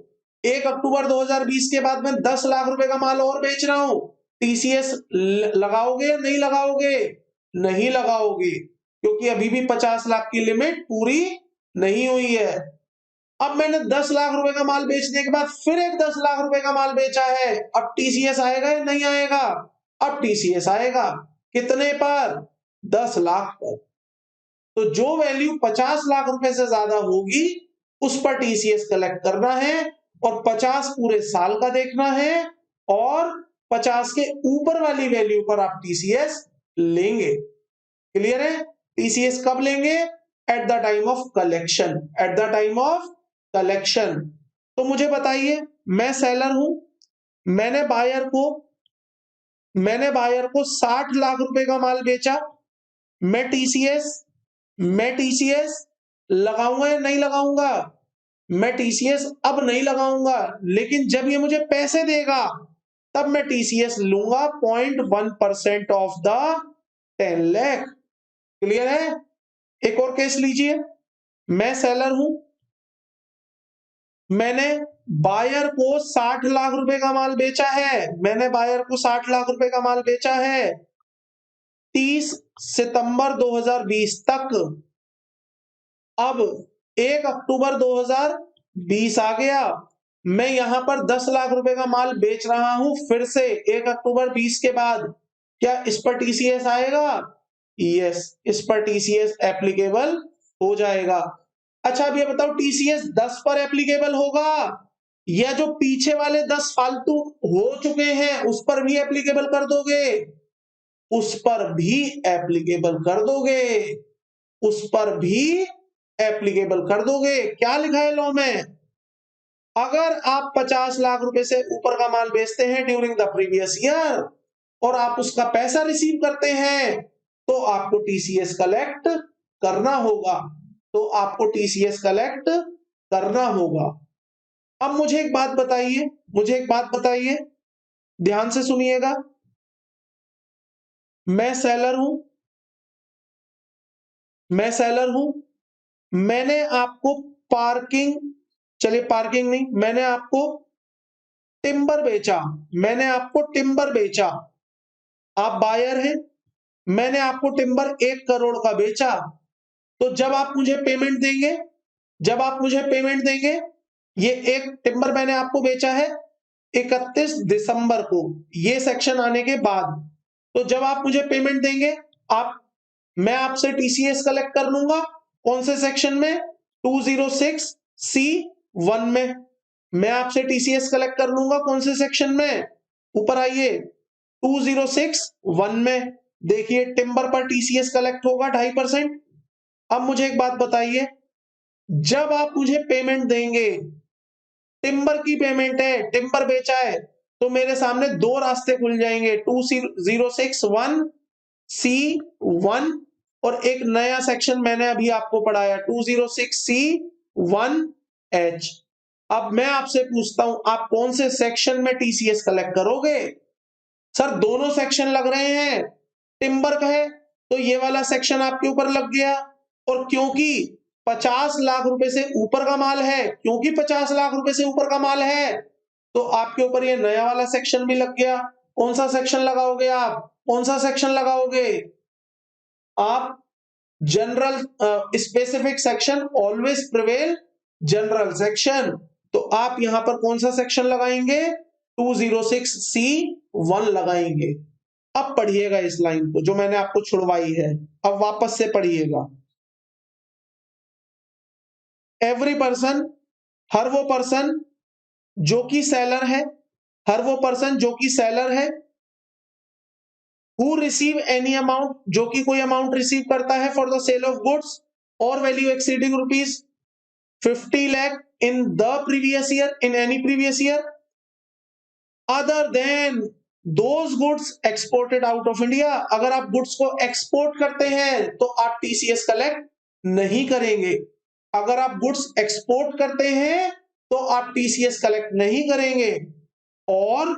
A: 1 अक्टूबर 2020 के बाद मैं 10 लाख रुपए का माल और बेच रहा हूं, टीसीएस लगाओगे या नहीं लगाओगे? नहीं लगाओगे, क्योंकि अभी भी 50 लाख की लिमिट पूरी नहीं हुई है। अब मैंने 10 लाख रुपए का माल बेचने के बाद फिर एक 10 लाख रुपए का माल बेचा है, अब टीसीएस आएगा या नहीं आएगा? अब टीसीएस आएगा। कितने पर? 10 लाख पर। तो जो वैल्यू 50 लाख रुपए से ज्यादा होगी उस पर टीसीएस कलेक्ट करना है, और 50 पूरे साल का देखना है और 50 के ऊपर वाली वैल्यू पर आप टीसीएस लेंगे। क्लियर है? टीसीएस कब लेंगे? Eight the time of collection, eight the time of collection. तो मुझे बताइए, मैं सेलर हूं, मैंने बायर को 60 लाख रुपए का माल बेचा। मैं टीसीएस लगाऊंगा या नहीं लगाऊंगा? मैं टीसीएस अब नहीं लगाऊंगा, लेकिन जब ये मुझे पैसे देगा तब मैं टीसीएस लूंगा 0.1% ऑफ द 10 लाख। क्लियर है? एक और केस लीजिए, मैं सेलर हूं, मैंने बायर को 60 लाख रुपए का माल बेचा है, मैंने बायर को 60 लाख रुपए का माल बेचा है 30 सितंबर 2020 तक। अब 1 अक्टूबर 2020 आ गया, मैं यहां पर 10 लाख रुपए का माल बेच रहा हूं फिर से 1 अक्टूबर 20 के बाद, क्या इस पर टीसीएस आएगा? यस, इस पर टीसीएस एप्लीकेबल हो जाएगा। अच्छा, अब ये बताओ, टीसीएस 10 पर एप्लीकेबल होगा या जो पीछे वाले 10 फालतू हो चुके हैं उस पर भी एप्लीकेबल कर दोगे? उस पर भी एप्लीकेबल कर दोगे, उस पर भी एप्लीकेबल कर दोगे। क्या लिखा है लॉ में? अगर आप 50 लाख रुपए से ऊपर का माल बेचते हैं ड्यूरिंग द प्रीवियस ईयर और आप उसका पैसा रिसीव करते हैं तो आपको टीसीएस कलेक्ट करना होगा, तो आपको टीसीएस कलेक्ट करना होगा। अब मुझे एक बात बताइए, मुझे एक बात बताइए, ध्यान से सुनिएगा। मैं सेलर हूं, मैं सेलर हूं, मैंने आपको पार्किंग, चलिए पार्किंग नहीं, मैंने आपको टिम्बर बेचा, मैंने आपको टिम्बर बेचा, आप बायर हैं, मैंने आपको टिम्बर 1 करोड़ का बेचा। तो जब आप मुझे पेमेंट देंगे, जब आप मुझे पेमेंट देंगे, ये एक टिम्बर मैंने आपको बेचा है 31 दिसंबर को, ये सेक्शन आने के बाद, तो जब आप मुझे पेमेंट देंगे, आप मैं आपसे टीसीएस कलेक्ट कर लूंगा। कौन से सेक्शन में? 206C1 में मैं आपसे टीसीएस कलेक्ट कर लूंगा। कौन से सेक्शन में? ऊपर आइए, 206(1) में देखिए, टिम्बर पर टीसीएस कलेक्ट होगा 2.5%। अब मुझे एक बात बताइए, जब आप मुझे पेमेंट देंगे, टिम्बर की पेमेंट है, टिम्बर बेचा है, तो मेरे सामने दो रास्ते खुल जाएंगे, 206(1)C1 और एक नया सेक्शन मैंने अभी आपको पढ़ाया 206C1H। अब मैं आपसे पूछता हूं, आप कौन से सेक्शन में टीसीएस कलेक्ट करोगे? सर दोनों सेक्शन लग रहे हैं, टिम्बर का है तो ये वाला सेक्शन आपके ऊपर लग गया, और क्योंकि 50 लाख रुपए से ऊपर का माल है, क्योंकि 50 लाख रुपए से ऊपर का माल है तो आपके ऊपर ये नया वाला सेक्शन भी लग गया। कौन सा सेक्शन लगाओगे आप? कौन सा सेक्शन लगाओगे आप? General specific section always prevail, general section. तो आप यहां पर कौन सा सेक्शन लगाएंगे? 206C1 लगाएंगे। अब पढ़िएगा इस लाइन को जो मैंने आपको छुड़वाई है, अब वापस से पढ़िएगा। एवरी पर्सन, हर वो पर्सन जो कि सेलर है, हर वो पर्सन जो कि सेलर है, हु रिसीव एनी अमाउंट, जो कि कोई अमाउंट रिसीव करता है for the sale of goods और value exceeding ₹50 lakh in the previous year, in any previous year, other than those goods exported out of India। अगर आप goods को export करते हैं तो आप टीसीएस कलेक्ट नहीं करेंगे। अगर आप गुड्स एक्सपोर्ट करते हैं तो आप टीसीएस कलेक्ट नहीं करेंगे। और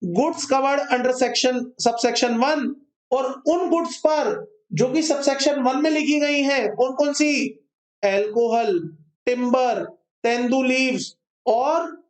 A: goods covered under section subsection 1, और उन गुड्स पर जो कि सबसेक्शन 1 में लिखी गई हैं, कौन कौन सी? एल्कोहल, टिम्बर, तेंदू लीव्स और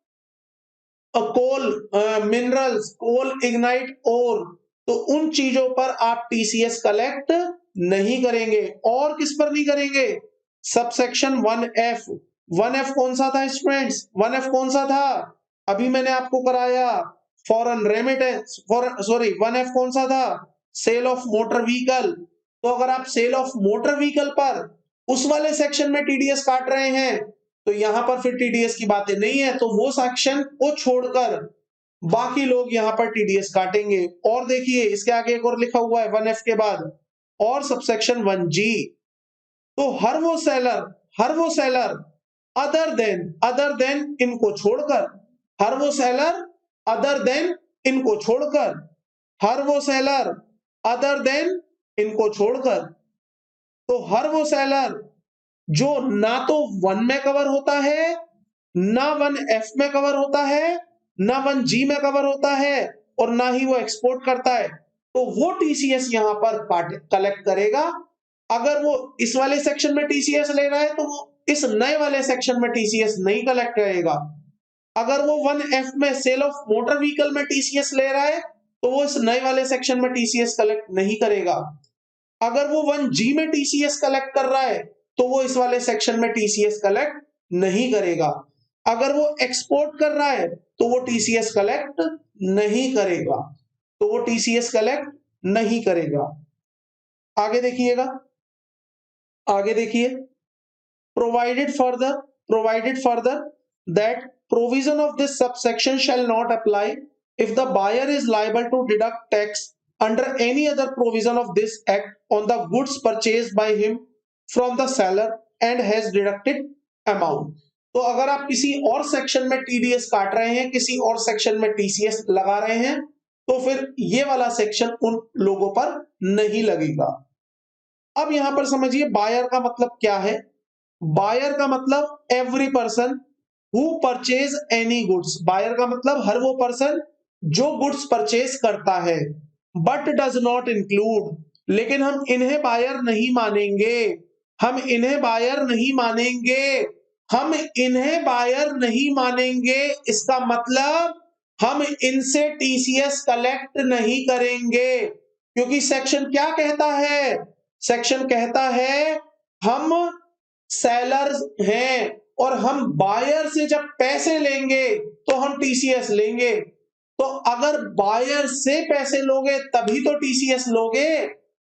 A: कोल, मिनरल्स, कोल इग्नाइट और, तो उन चीजों पर आप टीसीएस कलेक्ट नहीं करेंगे। और किस पर नहीं करेंगे? Subsection 1F। 1F कौन सा था स्टूडेंट्स? 1F कौन सा था? अभी मैंने आपको कराया, फॉरेन रेमिटेंस, सॉरी 1F कौन सा था? Sale of motor vehicle. तो अगर आप सेल ऑफ मोटर व्हीकल पर उस वाले सेक्शन में टीडीएस काट रहे हैं तो यहां पर फिर टीडीएस की बातें नहीं है, तो वो सेक्शन को छोड़कर बाकी लोग यहां पर टीडीएस काटेंगे। और देखिए इसके आगे एक और लिखा हुआ है 1F के बाद, और सबसेक्शन 1G, तो हर वो सेलर अदर देन इनको छोड़कर, हर वो सेलर अदर देन इनको छोड़कर, हर वो सेलर अदर देन इनको छोड़कर, तो हर वो सेलर जो ना तो 1 में कवर होता है, ना 1F में कवर होता है, ना 1G में कवर होता है, और ना ही वो एक्सपोर्ट करता है, तो वो टीसीएस यहां पर कलेक्ट करेगा। अगर वो इस वाले सेक्शन में टीसीएस ले रहा है तो वो इस नए वाले सेक्शन में टीसीएस नहीं कलेक्ट करेगा। अगर वो 1F में सेल ऑफ मोटर व्हीकल में टीसीएस ले रहा है तो वो इस नए वाले सेक्शन में टीसीएस कलेक्ट नहीं करेगा। अगर वो 1G में टीसीएस कलेक्ट कर रहा है तो वो इस वाले सेक्शन में टीसीएस कलेक्ट नहीं करेगा। अगर वो एक्सपोर्ट कर रहा है तो वो टीसीएस कलेक्ट नहीं करेगा, तो वो टीसीएस कलेक्ट नहीं करेगा। आगे देखिएगा, आगे देखिए, provided further that provision of this subsection shall not apply if the buyer is liable to deduct tax under any other provision of this act on the goods purchased by him from the seller and has deducted amount। तो अगर आप किसी और section में TDS काट रहे हैं, किसी और सेक्शन में टीसीएस लगा रहे हैं, तो फिर ये वाला सेक्शन उन लोगों पर नहीं लगेगा। अब यहां पर समझिए बायर का मतलब क्या है। बायर का मतलब every person who purchase any goods, buyer का मतलब हर वो पर्सन जो गुड्स परचेज करता है। बट डज नॉट इंक्लूड, लेकिन हम इन्हें बायर नहीं मानेंगे, हम इन्हें बायर नहीं मानेंगे, हम इन्हें बायर नहीं मानेंगे, इसका मतलब हम इनसे टीसीएस कलेक्ट नहीं करेंगे। क्योंकि सेक्शन क्या कहता है, सेक्शन कहता है हम सेलर्स हैं और हम बायर से जब पैसे लेंगे तो हम टीसीएस लेंगे। तो अगर बायर से पैसे लोगे तभी तो टीसीएस लोगे।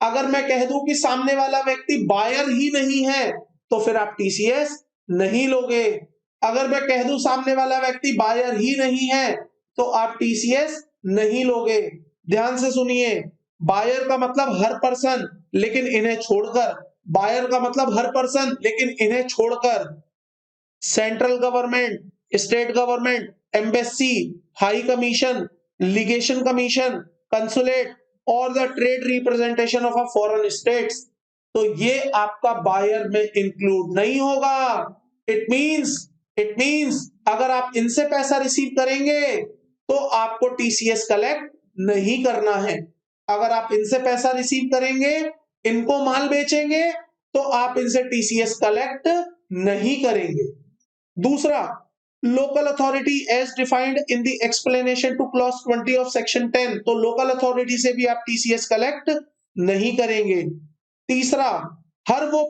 A: अगर मैं कह दूं कि सामने वाला व्यक्ति बायर ही नहीं है तो फिर आप टीसीएस नहीं लोगे। अगर मैं कह दूं सामने वाला व्यक्ति बायर ही नहीं है तो आप टीसीएस नहीं लोगे। ध्यान से सुनिए, बायर का मतलब हर पर्सन, लेकिन इन्हें छोड़कर, बायर का मतलब हर पर्सन लेकिन इन्हें छोड़कर central government, state government, embassy, high commission, legation commission, consulate और the trade representation of a foreign states, तो ये आपका बायर में इंक्लूड नहीं होगा। इट मींस अगर आप इनसे पैसा रिसीव करेंगे तो आपको टीसीएस कलेक्ट नहीं करना है। अगर आप इनसे पैसा रिसीव करेंगे, इनको माल बेचेंगे, तो आप इनसे टीसीएस कलेक्ट नहीं करेंगे। दूसरा, local authority as defined in the explanation to clause 20 of section 10, तो लोकल अथॉरिटी से भी आप टीसीएस कलेक्ट नहीं करेंगे। तीसरा, हर वो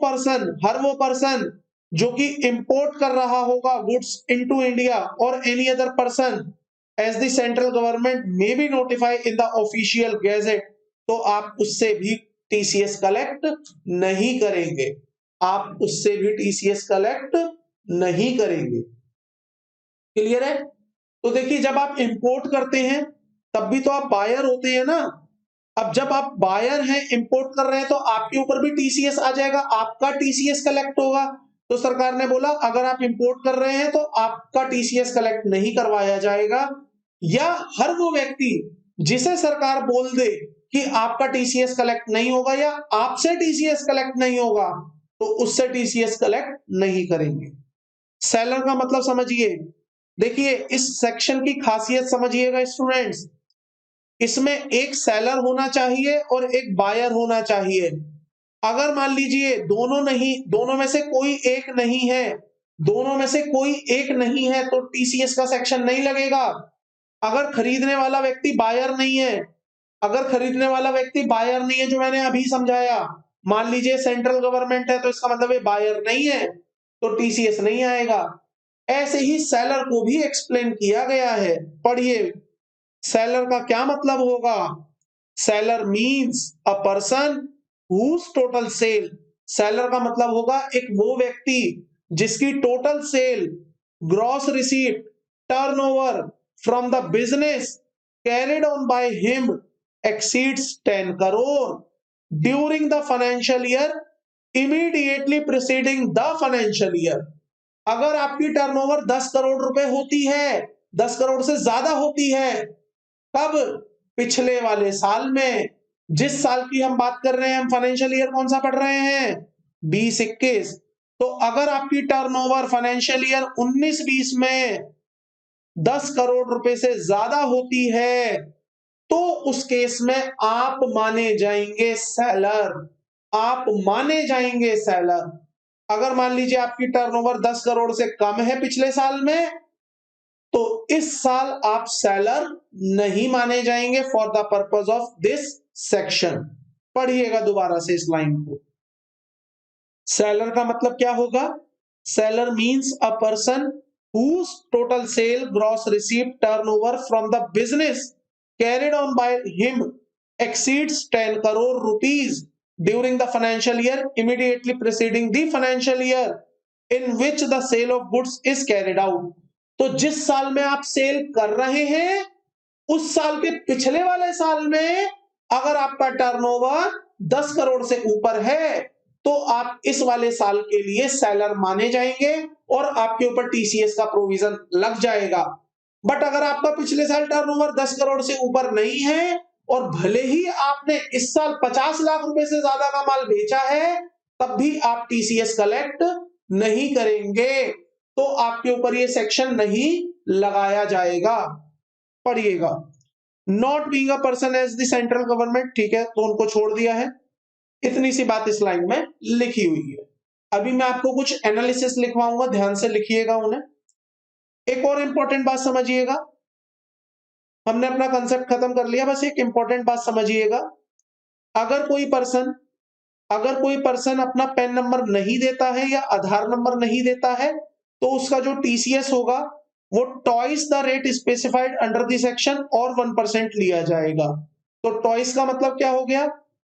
A: पर्सन जो कि इंपोर्ट कर रहा होगा गुड्स इनटू इंडिया और any other person as the central government may be notify in the official gazette, तो आप उससे भी टीसीएस कलेक्ट नहीं करेंगे, आप उससे भी टीसीएस कलेक्ट नहीं करेंगे। क्लियर है? तो देखिए, जब आप इंपोर्ट करते हैं तब भी तो आप बायर होते हैं ना। अब जब आप बायर हैं, इंपोर्ट कर रहे हैं, तो आपके ऊपर भी टीसीएस आ जाएगा, आपका टीसीएस कलेक्ट होगा। तो सरकार ने बोला अगर आप इंपोर्ट कर रहे हैं तो आपका टीसीएस कलेक्ट नहीं करवाया जाएगा, या हर वो व्यक्ति जिसे सरकार बोल दे कि आपका टीसीएस कलेक्ट नहीं होगा या आपसे टीसीएस कलेक्ट नहीं होगा, तो उससे टीसीएस कलेक्ट नहीं करेंगे। सेलर का मतलब समझिए, देखिए इस सेक्शन की खासियत समझिएगा स्टूडेंट्स, इसमें एक सेलर होना चाहिए और एक बायर होना चाहिए। अगर मान लीजिए दोनों में से कोई एक नहीं है, दोनों में से कोई एक नहीं है तो टीसीएस का सेक्शन नहीं लगेगा। अगर खरीदने वाला व्यक्ति बायर नहीं है, अगर खरीदने वाला व्यक्ति बायर नहीं है, जो मैंने अभी समझाया, मान लीजिए सेंट्रल गवर्नमेंट है तो इसका मतलब ये बायर नहीं है, तो टीसीएस नहीं आएगा। ऐसे ही सेलर को भी एक्सप्लेन किया गया है, पढ़िए। सेलर का क्या मतलब होगा? Seller means a person whose total sale, seller का मतलब होगा एक वो व्यक्ति जिसकी total sale, gross receipt, turnover from the business carried on by him exceeds 10 crore during the financial year immediately preceding the financial year. अगर आपकी टर्नओवर 10 करोड़ रुपए होती है, 10 करोड़ से ज्यादा होती है, कब? पिछले वाले साल में। जिस साल की हम बात कर रहे हैं, हम फाइनेंशियल ईयर कौन सा पढ़ रहे हैं? 20-21। तो अगर आपकी टर्नओवर फाइनेंशियल ईयर 19-20 में 10 करोड़ रुपए से ज्यादा होती है, तो उस केस में आप माने जाएंगे सेलर। आप माने जाएंगे सेलर। अगर मान लीजिए आपकी टर्नओवर 10 करोड़ से कम है पिछले साल में, तो इस साल आप सेलर नहीं माने जाएंगे for the purpose of this section. पढ़िएगा दोबारा से इस लाइन को। सेलर का मतलब क्या होगा? Seller means a person whose total sale, gross receipt, turnover from the business carried on by him exceeds 10 crore rupees during the financial year immediately preceding the financial year in which the sale of goods is carried out। तो जिस साल में आप cell कर रहे हैं, उस साल के पिछले वाले साल में अगर आपका टर्नओवर 10 करोड़ से ऊपर है, तो आप इस वाले साल के लिए सेलर माने जाएंगे और आपके ऊपर टीसीएस का प्रोविजन लग जाएगा। बट अगर आपका पिछले साल टर्नओवर 10 करोड़ से ऊपर नहीं है और भले ही आपने इस साल 50 लाख रुपए से ज्यादा का माल बेचा है, तब भी आप टीसीएस कलेक्ट नहीं करेंगे, तो आपके ऊपर ये सेक्शन नहीं लगाया जाएगा। पढ़िएगा। Not being a person as the central government, ठीक है, तो उनको छोड़ दिया है। इतनी सी बात इस लाइन में लिखी हुई है। अभी मैं आपको कुछ एनालिसिस लिखवाऊंगा, ध्यान से लिखिएगा उन्हें। एक और इंपॉर्टेंट बात समझिएगा। हमने अपना कंसेप्ट खत्म कर लिया, बस एक इंपॉर्टेंट बात समझिएगा। अगर कोई पर्सन अपना पैन नंबर नहीं देता है या आधार नंबर नहीं देता है, तो उसका जो टीसीएस होगा वो twice the rate specified under the section और 1% लिया जाएगा। तो ट्वाइस का मतलब क्या हो गया?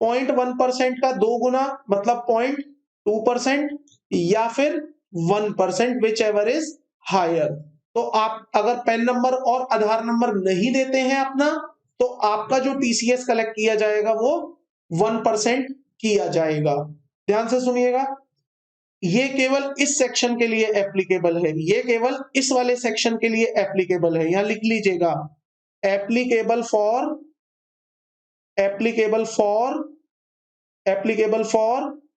A: 0.1% का 2 गुना, मतलब 0.2%, या फिर 1%, विच एवर इज हायर। तो आप अगर पैन नंबर और आधार नंबर नहीं देते हैं अपना, तो आपका जो टीसीएस कलेक्ट किया जाएगा वो 1% किया जाएगा। ध्यान से सुनिएगा, ये केवल इस सेक्शन के लिए एप्लीकेबल है, ये केवल इस वाले सेक्शन के लिए एप्लीकेबल है। यहां लिख लीजिएगा, एप्लीकेबल फॉर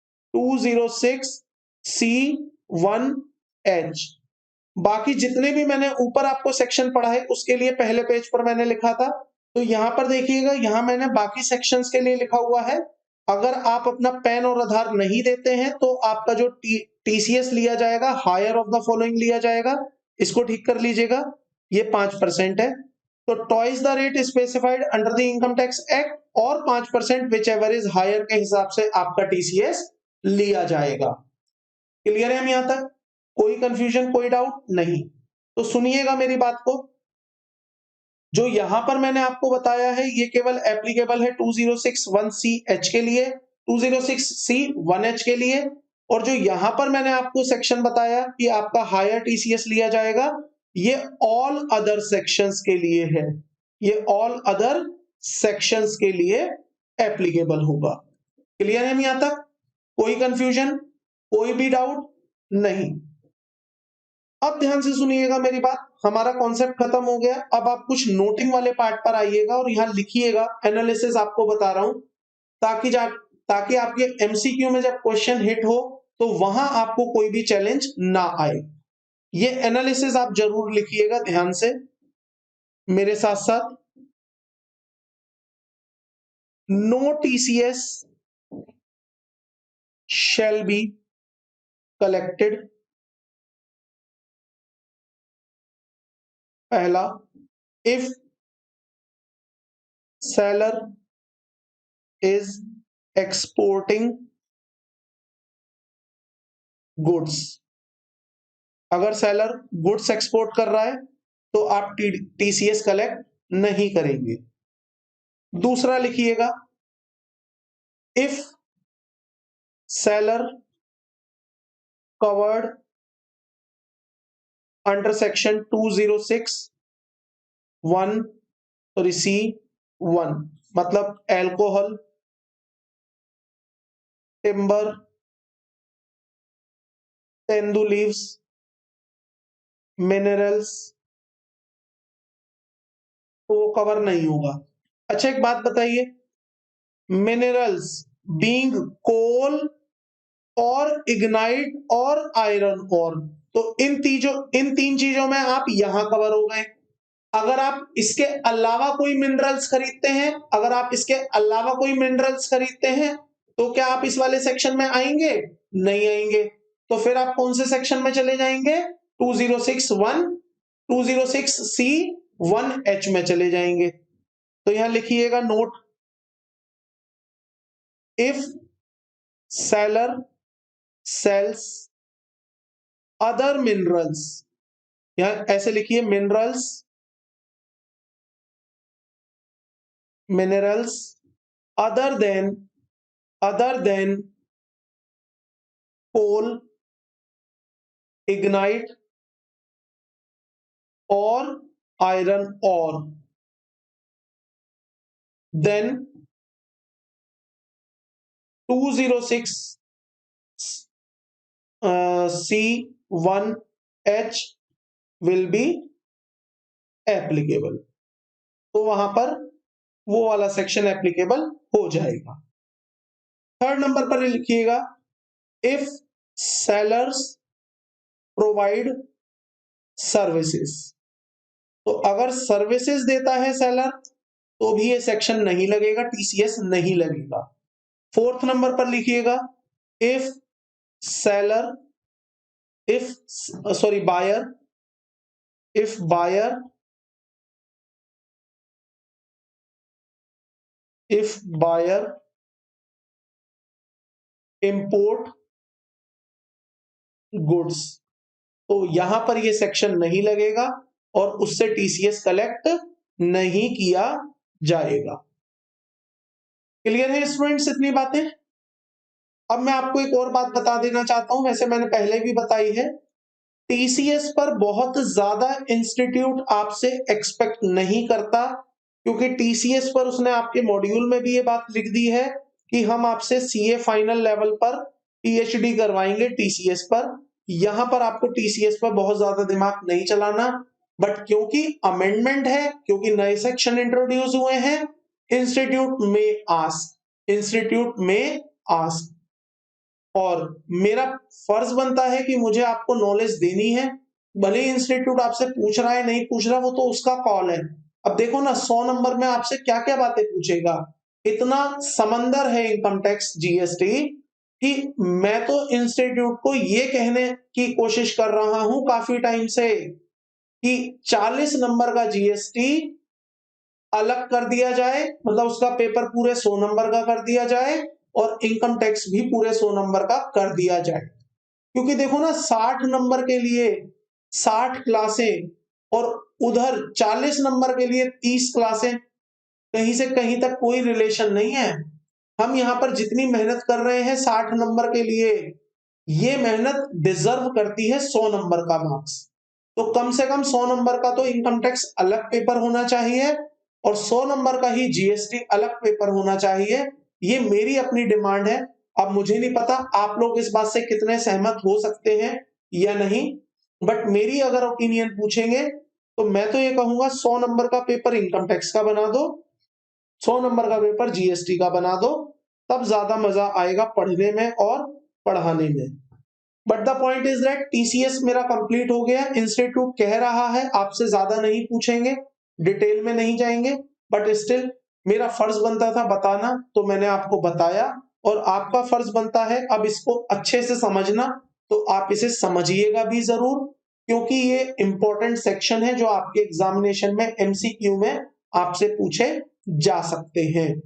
A: 206C1H। बाकी जितने भी मैंने ऊपर आपको सेक्शन पढ़ा है उसके लिए पहले पेज पर मैंने लिखा था, तो यहां पर देखिएगा, यहां मैंने बाकी सेक्शंस के लिए लिखा हुआ है। अगर आप अपना पैन और आधार नहीं देते हैं, तो आपका जो टीसीएस लिया जाएगा, हायर ऑफ द फॉलोइंग लिया जाएगा। इसको ठीक कर लीजिएगा, ये 5% है। तो twice the rate specified under the income tax act और 5% विच एवर इज हायर के हिसाब से आपका टीसीएस लिया जाएगा। क्लियर है हम यहां तक? कोई कंफ्यूजन, कोई डाउट नहीं? तो सुनिएगा मेरी बात को। जो यहां पर मैंने आपको बताया है ये केवल एप्लीकेबल है 2061CH के लिए, 206C1H के लिए। और जो यहां पर मैंने आपको सेक्शन बताया कि आपका हायर टीसीएस लिया जाएगा, ये ऑल अदर सेक्शंस के लिए है, ये ऑल अदर सेक्शंस के लिए एप्लीकेबल होगा। क्लियर है यहां तक? कोई कंफ्यूजन, कोई भी डाउट नहीं? अब ध्यान से सुनिएगा मेरी बात, हमारा कॉन्सेप्ट खत्म हो गया। अब आप कुछ नोटिंग वाले पार्ट पर आइएगा और यहां लिखिएगा, एनालिसिस आपको बता रहा हूं, ताकि आपके एमसीक्यू में जब क्वेश्चन हिट हो तो वहां आपको कोई भी चैलेंज ना आए। ये एनालिसिस आप जरूर लिखिएगा ध्यान से मेरे साथ साथ। No TCS shall be collected, पहला, if seller is exporting goods। अगर सेलर गुड्स एक्सपोर्ट कर रहा है तो आप टीसीएस कलेक्ट नहीं करेंगे। दूसरा लिखिएगा, if seller covered under section 206 1 sorry C1, मतलब alcohol, timber, tendu leaves, minerals, तो वो कवर नहीं होगा। अच्छा एक बात बताइए, मिनरल्स बीइंग कोल और इग्नाइट और आयरन और, तो इन तीन चीजों में आप यहां कवर हो गए। अगर आप इसके अलावा कोई मिनरल्स खरीदते हैं, अगर आप इसके अलावा कोई मिनरल्स खरीदते हैं, तो क्या आप इस वाले सेक्शन में आएंगे? नहीं आएंगे। तो फिर आप कौन से सेक्शन में चले जाएंगे? 2061 206C1H में चले जाएंगे। तो यहां लिखिएगा note, if seller sales other minerals, यहां ऐसे लिखिए minerals, minerals other than coal, lignite और आयरन और, then 206C1H will be applicable. तो वहां पर वो वाला सेक्शन एप्लीकेबल हो जाएगा। थर्ड नंबर पर लिखिएगा, इफ सेलर्स प्रोवाइड सर्विसेज, तो अगर सर्विसेज देता है सेलर तो भी ये सेक्शन नहीं लगेगा, टीसीएस नहीं लगेगा। फोर्थ नंबर पर लिखिएगा, if seller buyer import goods, तो यहां पर ये सेक्शन नहीं लगेगा और उससे टीसीएस कलेक्ट नहीं किया जाएगा। क्लियर है स्टूडेंट्स इतनी बातें? अब मैं आपको एक और बात बता देना चाहता हूं, वैसे मैंने पहले भी बताई है, टीसीएस पर बहुत ज्यादा इंस्टीट्यूट आपसे एक्सपेक्ट नहीं करता, क्योंकि टीसीएस पर उसने आपके मॉड्यूल में भी ये बात लिख दी है कि हम आपसे सीए फाइनल लेवल पर पीएचडी करवाएंगे टीसीएस पर। यहां पर आपको टीसीएस पर बहुत ज्यादा दिमाग नहीं चलाना, बट क्योंकि अमेंडमेंट है, क्योंकि नए सेक्शन इंट्रोड्यूस हुए हैं, इंस्टीट्यूट में आस्क, और मेरा फर्ज बनता है कि मुझे आपको नॉलेज देनी है। भले ही इंस्टीट्यूट आपसे पूछ रहा है नहीं पूछ रहा, वो तो उसका कॉल है। अब देखो ना 100 नंबर में आपसे क्या क्या बातें पूछेगा, इतना समंदर है इनकम टैक्स जीएसटी कि मैं तो इंस्टीट्यूट को ये कहने की कोशिश कर रहा हूं काफी टाइम से कि 40 नंबर का जीएसटी अलग कर दिया जाए, मतलब उसका पेपर पूरे 100 नंबर का कर दिया जाए और इनकम टैक्स भी पूरे 100 नंबर का कर दिया जाए। क्योंकि देखो ना 60 नंबर के लिए 60 क्लासें और उधर 40 नंबर के लिए 30 क्लासें, कहीं से कहीं तक कोई रिलेशन नहीं है। हम यहाँ पर जितनी मेहनत कर रहे हैं 60 नंबर के लिए, ये मेहनत डिजर्व करती है 100 नंबर का मार्क्स। तो कम से कम 100 नंबर का तो इनकम टैक्स अलग पेपर होना चाहिए और 100 नंबर का ही जीएसटी अलग पेपर होना चाहिए। ये मेरी अपनी डिमांड है। अब मुझे नहीं पता आप लोग इस बात से कितने सहमत हो सकते हैं या नहीं, बट मेरी अगर ओपिनियन पूछेंगे तो मैं तो ये कहूंगा 100 नंबर का पेपर इनकम टैक्स का बना दो, 100 नंबर का पेपर जीएसटी का बना दो, तब ज्यादा मजा आएगा पढ़ने में और पढ़ाने में। But the point is that TCS मेरा कंप्लीट हो गया, इंस्टीट्यूट कह रहा है आपसे ज्यादा नहीं पूछेंगे, डिटेल में नहीं जाएंगे, बट स्टिल मेरा फर्ज बनता था बताना, तो मैंने आपको बताया और आपका फर्ज बनता है अब इसको अच्छे से समझना, तो आप इसे समझिएगा भी जरूर, क्योंकि ये इंपॉर्टेंट सेक्शन है जो आपके एग्जामिनेशन में एमसीक्यू में आपसे पूछे जा सकते हैं।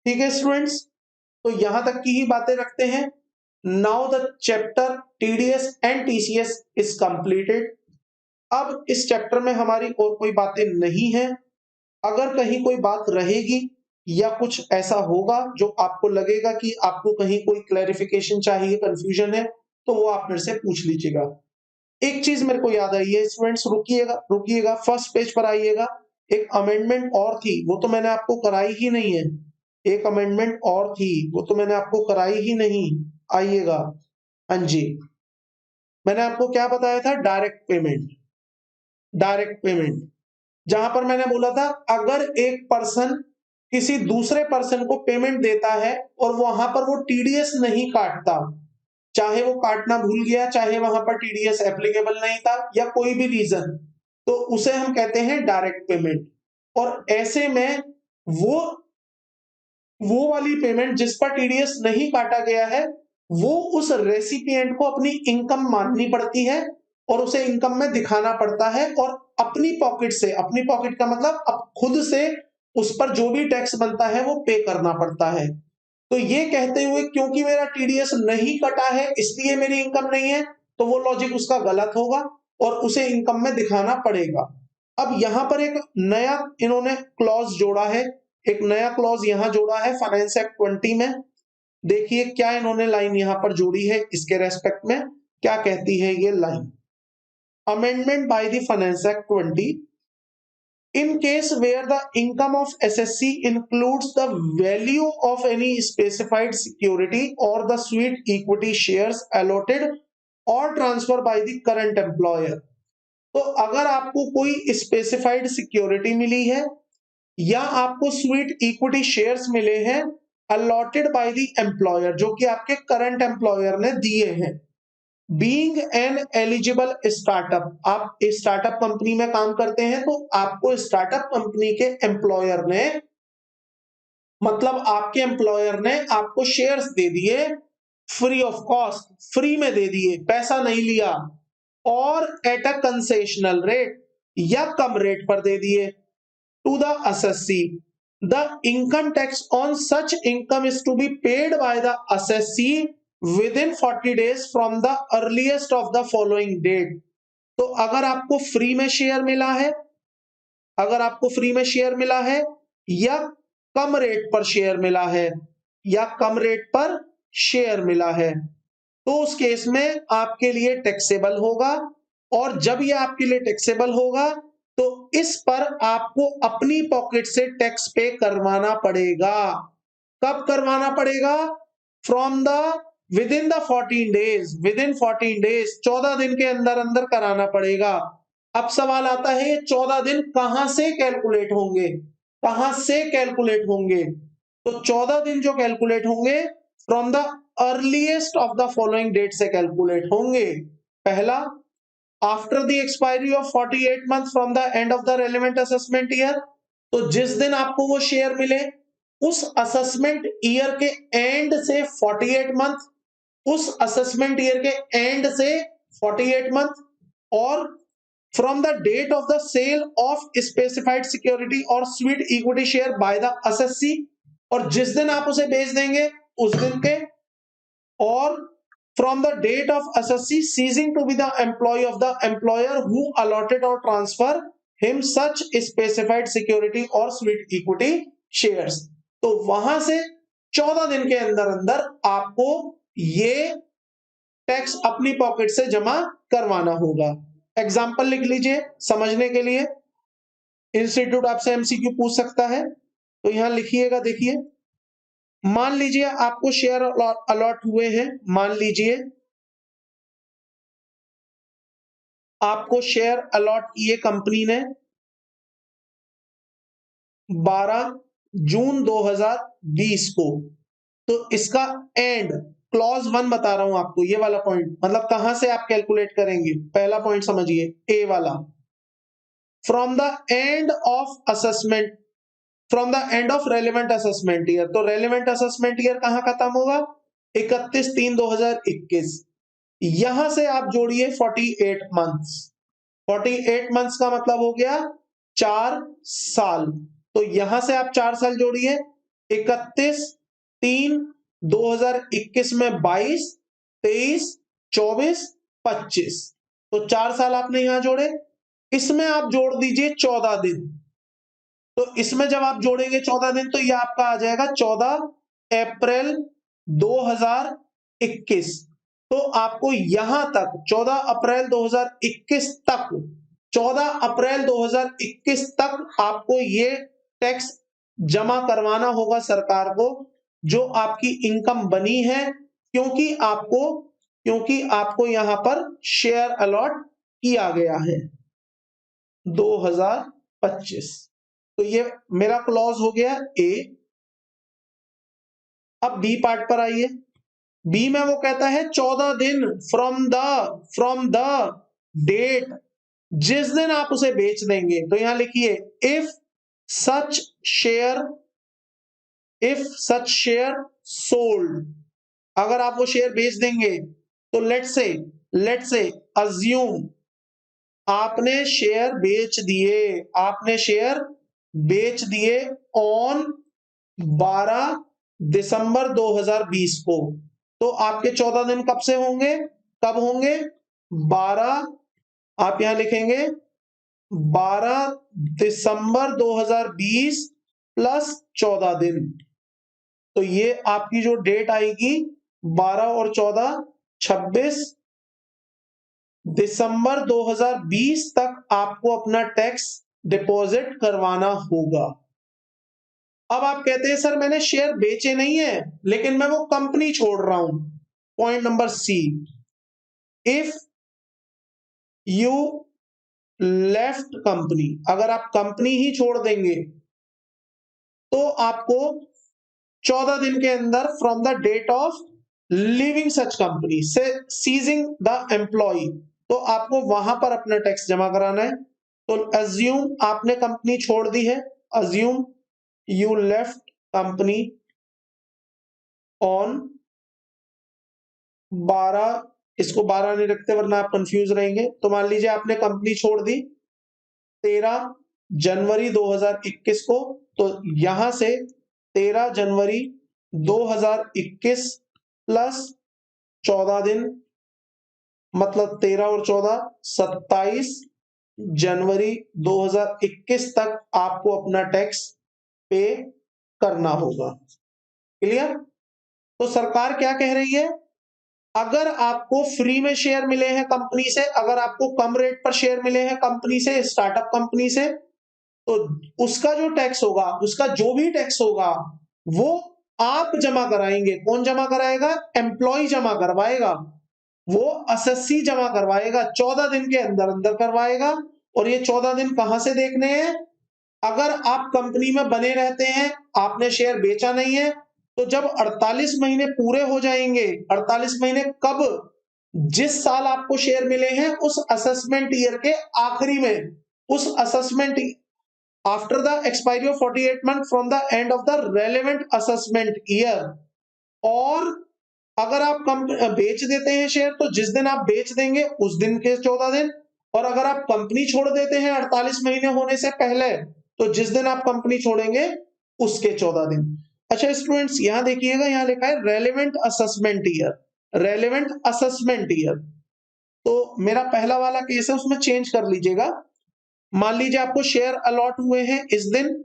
A: ठीक है स्टूडेंट्स, तो यहां तक की ही बातें रखते हैं। Now the chapter TDS and TCS is completed. अब इस चैप्टर में हमारी और कोई बातें नहीं है। अगर कहीं कोई बात रहेगी या कुछ ऐसा होगा जो आपको लगेगा कि आपको कहीं कोई क्लैरिफिकेशन चाहिए, कंफ्यूजन है, तो वो आप मेरे से पूछ लीजिएगा। एक चीज मेरे को याद आई है स्टूडेंट्स, रुकिएगा फर्स्ट पेज पर आइएगा। एक अमेंडमेंट और थी, वो तो मैंने आपको कराई ही नहीं है। एक अमेंडमेंट और थी, वो तो मैंने आपको कराई ही नहीं। आइएगा, हाँ जी, मैंने आपको क्या बताया था, डायरेक्ट पेमेंट। डायरेक्ट पेमेंट, जहां पर मैंने बोला था अगर एक पर्सन किसी दूसरे पर्सन को पेमेंट देता है और वहां पर वो टीडीएस नहीं काटता, चाहे वो काटना भूल गया, चाहे वहां पर टीडीएस एप्लीकेबल नहीं था या कोई भी रीजन, तो उसे हम कहते हैं डायरेक्ट पेमेंट। और ऐसे में वो वो वाली पेमेंट जिस पर टीडीएस नहीं काटा गया है, वो उस रेसिपिएंट को अपनी इनकम माननी पड़ती है और उसे इनकम में दिखाना पड़ता है, और अपनी पॉकेट से, अपनी पॉकेट का मतलब अब खुद से उस पर जो भी टैक्स बनता है वो पे करना पड़ता है। तो ये कहते हुए क्योंकि मेरा टीडीएस नहीं कटा है इसलिए मेरी इनकम नहीं है, तो वो लॉजिक उसका गलत होगा और उसे इनकम में दिखाना पड़ेगा। अब यहां पर एक नया इन्होंने क्लॉज जोड़ा है, एक नया क्लॉज यहां जोड़ा है फाइनेंस एक्ट 20 में। देखिए क्या इन्होंने लाइन यहां पर जोड़ी है, इसके रेस्पेक्ट में क्या कहती है ये line. Amendment by the finance act 20, in case where the income of SSC includes the value of any specified security or the sweet equity shares allotted or transferred by the current employer। तो अगर आपको कोई specified security मिली है या आपको sweet equity shares मिले हैं allotted by the employer, जो कि आपके करंट एम्प्लॉयर ने दिए हैं, बीइंग एन एलिजिबल स्टार्टअप, आप स्टार्टअप कंपनी में काम करते हैं तो आपको स्टार्टअप कंपनी के एम्प्लॉयर ने, मतलब आपके एम्प्लॉयर ने आपको शेयर्स दे दिए फ्री ऑफ कॉस्ट, फ्री में दे दिए, पैसा नहीं लिया, और एट अ कंसेशनल रेट या कम रेट पर दे दिए to the assessee, the income tax on such income is to be paid by the assessee within 40 days from the earliest of the following date। तो अगर आपको फ्री में share मिला है, अगर आपको फ्री में शेयर मिला है या कम रेट पर शेयर मिला है, या कम रेट पर शेयर मिला है, तो उस केस में आपके लिए टैक्सेबल होगा। और जब ये आपके लिए टैक्सेबल होगा तो इस पर आपको अपनी पॉकेट से टैक्स पे करवाना पड़ेगा। कब करवाना पड़ेगा? From the with in the 14 days, with in 14 days, 14 दिन के अंदर अंदर कराना पड़ेगा। अब सवाल आता है ये 14 दिन कहां से कैलकुलेट होंगे, कहां से कैलकुलेट होंगे? तो 14 दिन जो कैलकुलेट होंगे from the earliest of the following date से कैलकुलेट होंगे। पहला, after the expiry of 48 month from the end of the relevant assessment year, तो जिस दिन आपको वो शेयर मिले उस असेसमेंट ईयर के एंड से 48 मंथ, उस असेसमेंट ईयर के एंड से 48 मंथ, और from the date of the sale of specified security और sweet equity share by the assessee, और जिस दिन आप उसे बेच देंगे उस दिन के, और from the date of assessee ceasing to be the employee of the employer who allotted or transfer him such specified security or sweet equity shares। तो वहां से 14 दिन के अंदर अंदर आपको ये टैक्स अपनी पॉकेट से जमा करवाना होगा। एग्जाम्पल लिख लीजिए समझने के लिए, इंस्टीट्यूट आपसे एमसीक्यू पूछ सकता है, तो यहां लिखिएगा। देखिए, मान लीजिए आपको शेयर अलॉट हुए हैं, मान लीजिए आपको शेयर अलॉट किए कंपनी ने 12 जून 2020 को, तो इसका एंड क्लॉज 1 बता रहा हूं आपको, ये वाला पॉइंट, मतलब कहां से आप कैलकुलेट करेंगे। पहला पॉइंट समझिए, ए वाला, from the end of assessment, from the end of relevant assessment year, तो रेलेवेंट असेसमेंट ईयर कहां खत्म होगा? 31/3/2021। यहां से आप जोड़िए 48 मंथ्स, 48 मंथ्स का मतलब हो गया 4 साल। तो यहां से आप 4 साल जोड़िए, 31/3/2021 में 22, 23, 24, 25, तो 4 साल आपने यहां जोड़े। इसमें आप जोड़ दीजिए 14 दिन, तो इसमें जब आप जोड़ेंगे 14 दिन तो यह आपका आ जाएगा 14 अप्रैल 2021। तो आपको यहां तक 14 अप्रैल 2021 तक 14 अप्रैल 2021 तक आपको ये टैक्स जमा करवाना होगा सरकार को, जो आपकी इनकम बनी है, क्योंकि आपको यहां पर शेयर अलॉट किया गया है 2025। तो ये मेरा क्लॉज हो गया ए। अब बी पार्ट पर आइए। बी में वो कहता है 14 दिन फ्रॉम द डेट, जिस दिन आप उसे बेच देंगे। तो यहां लिखिए इफ सच शेयर सोल्ड, अगर आप वो शेयर बेच देंगे तो लेट्स से अज्यूम आपने शेयर बेच दिए ऑन 12 दिसंबर 2020 को। तो आपके 14 दिन कब होंगे 12, आप यहां लिखेंगे 12 दिसंबर 2020 प्लस 14 दिन। तो ये आपकी जो डेट आएगी 12 और 14 26 दिसंबर 2020 तक आपको अपना टैक्स डिपॉजिट करवाना होगा। अब आप कहते हैं सर मैंने शेयर बेचे नहीं है, लेकिन मैं वो कंपनी छोड़ रहा हूं। Point number C, if you left company, अगर आप कंपनी ही छोड़ देंगे तो आपको 14 दिन के अंदर from the date of leaving such company से सीजिंग द एम्प्लॉय, तो आपको वहां पर अपना टैक्स जमा कराना है। तो अज्यूम आपने कंपनी छोड़ दी है, assume you left company on 12, इसको 12 नहीं रखते वरना आप कंफ्यूज रहेंगे। तो मान लीजिए आपने कंपनी छोड़ दी 13 जनवरी 2021 को, तो यहां से 13 जनवरी 2021 प्लस 14 दिन, मतलब 13 और 14 27 जनवरी 2021 तक आपको अपना टैक्स पे करना होगा। क्लियर? तो सरकार क्या कह रही है, अगर आपको फ्री में शेयर मिले हैं कंपनी से, अगर आपको कम रेट पर शेयर मिले हैं कंपनी से, स्टार्टअप कंपनी से, तो उसका जो टैक्स होगा, उसका जो भी टैक्स होगा वो आप जमा कराएंगे। कौन जमा कराएगा? एम्प्लॉय जमा करवाएगा, वो एसएससी जमा करवाएगा, 14 दिन के अंदर अंदर करवाएगा। और ये 14 दिन कहां से देखने हैं? अगर आप कंपनी में बने रहते हैं, आपने शेयर बेचा नहीं है, तो जब 48 महीने पूरे हो जाएंगे, 48 महीने कब? जिस साल आपको शेयर मिले हैं उस असेसमेंट ईयर के आखिरी में, उस assessment after the expiry of 48 month from the end of the relevant assessment year. और अगर आप बेच देते हैं शेयर, तो जिस दिन आप बेच देंगे उस दिन के 14 दिन। और अगर आप कंपनी छोड़ देते हैं 48 महीने होने से पहले, तो जिस दिन आप कंपनी छोड़ेंगे उसके 14 दिन। अच्छा स्टूडेंट्स, यहां देखिएगा, यहां लिखा है relevant assessment year, relevant assessment year. तो मेरा पहला वाला केस है, उसमें चेंज कर लीजिएगा। मान लीजिए आपको शेयर अलॉट हुए हैं इस दिन,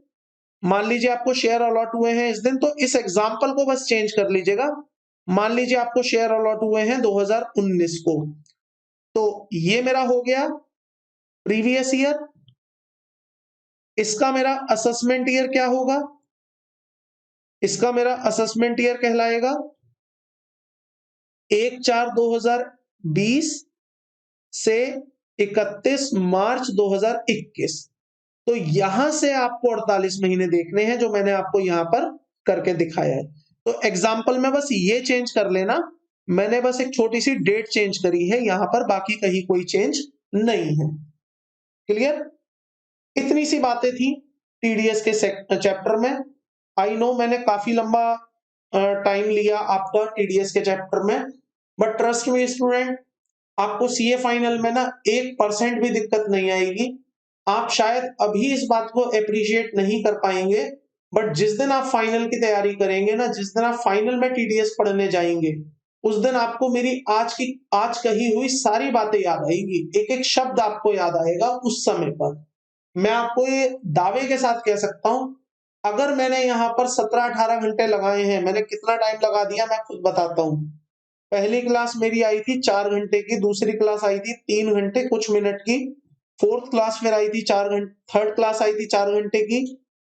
A: मान लीजिए आपको शेयर अलॉट हुए हैं इस दिन, तो इस एग्जाम्पल को बस चेंज कर लीजिएगा। मान लीजिए आपको शेयर अलॉट हुए हैं 2019 को, तो ये मेरा हो गया प्रीवियस ईयर। इसका मेरा असेसमेंट ईयर क्या होगा? इसका मेरा असेसमेंट ईयर कहलाएगा 1/4/2020 से 31 मार्च 2021। तो यहां से आपको 48 महीने देखने हैं, जो मैंने आपको यहां पर करके दिखाया है। तो एग्जाम्पल में बस ये चेंज कर लेना, मैंने बस एक छोटी सी डेट चेंज करी है यहां पर, बाकी कहीं कोई चेंज नहीं है। क्लियर? इतनी सी बातें थी टीडीएस के चैप्टर में। आई नो मैंने काफी लंबा टाइम लिया आपका टीडीएस के चैप्टर में, बट ट्रस्ट मी स्टूडेंट, आपको सीए फाइनल में ना 1% भी दिक्कत नहीं आएगी। आप शायद अभी इस बात को अप्रिशिएट नहीं कर पाएंगे, बट जिस दिन आप फाइनल की तैयारी करेंगे ना, जिस दिन आप फाइनल में टीडीएस पढ़ने जाएंगे, उस दिन आपको मेरी आज कही हुई सारी बातें याद आएगी, एक एक शब्द आपको याद आएगा उस समय पर। मैं आपको ये दावे के साथ कह सकता हूं, अगर मैंने यहाँ पर 17-18 घंटे लगाए हैं, मैंने कितना टाइम लगा दिया मैं खुद बताता हूं। पहली क्लास मेरी आई थी 4 घंटे की, दूसरी क्लास आई थी 3 घंटे कुछ मिनट की, फोर्थ क्लास फिर आई थी 4 घंटे, थर्ड क्लास आई थी 4 घंटे की,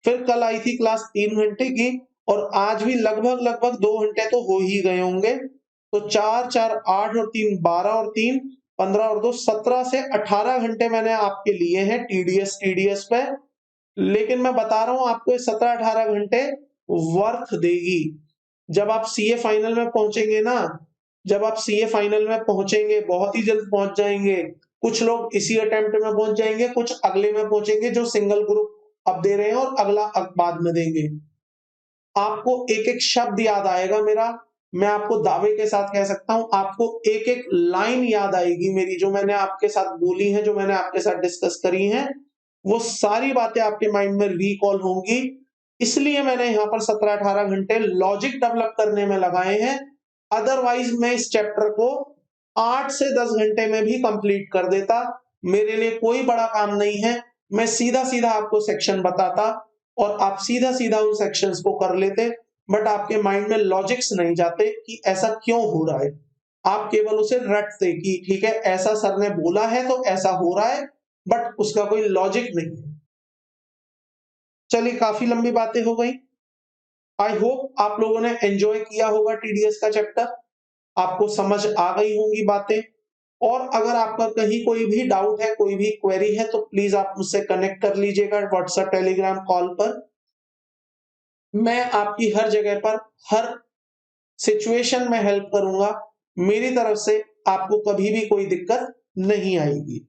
A: फिर कल आई थी क्लास 3 घंटे की, और आज भी लगभग लगभग 2 घंटे तो हो ही गए होंगे। तो 4 4 8 और 3 12 और 3 15 और 2 17 से 18 घंटे मैंने आपके लिए हैं टीडीएस पे। लेकिन मैं बता रहा हूं आपको ये 17-18 घंटे वर्थ देगी। जब आप सीए फाइनल में पहुंचेंगे ना, जब आप सीए फाइनल में पहुंचेंगे, बहुत ही जल्द पहुंच जाएंगे। कुछ लोग इसी अटेम्प्ट में पहुंच जाएंगे, कुछ अगले में पहुंचेंगे जो सिंगल ग्रुप अब दे रहे हैं और अगला बाद में देंगे। आपको एक एक शब्द याद आएगा मेरा, मैं आपको दावे के साथ कह सकता हूं, आपको एक एक लाइन याद आएगी मेरी, जो मैंने आपके साथ बोली है, जो मैंने आपके साथ डिस्कस करी है, वो सारी बातें आपके माइंड में रिकॉल होंगी। इसलिए मैंने यहाँ पर 17-18 घंटे लॉजिक डेवलप करने में लगाए हैं। अदरवाइज मैं इस चैप्टर को 8 से 10 घंटे में भी कंप्लीट कर देता। मेरे लिए कोई बड़ा काम नहीं है, मैं सीधा सीधा आपको सेक्शन बताता और आप सीधा सीधा उन सेक्शंस को कर लेते। बट आपके माइंड में लॉजिक्स नहीं जाते कि ऐसा क्यों हो रहा है, आप केवल उसे रटते कि ठीक है ऐसा सर ने बोला है तो ऐसा हो रहा है, बट उसका कोई लॉजिक नहीं है। चलिए काफी लंबी बातें हो गई। आई होप आप लोगों ने एंजॉय किया होगा टीडीएस का चैप्टर, आपको समझ आ गई होंगी बातें। और अगर आपका कहीं कोई भी डाउट है, कोई भी क्वेरी है, तो प्लीज आप मुझसे कनेक्ट कर लीजिएगा व्हाट्सएप, टेलीग्राम, कॉल पर। मैं आपकी हर जगह पर, हर सिचुएशन में हेल्प करूंगा। मेरी तरफ से आपको कभी भी कोई दिक्कत नहीं आएगी।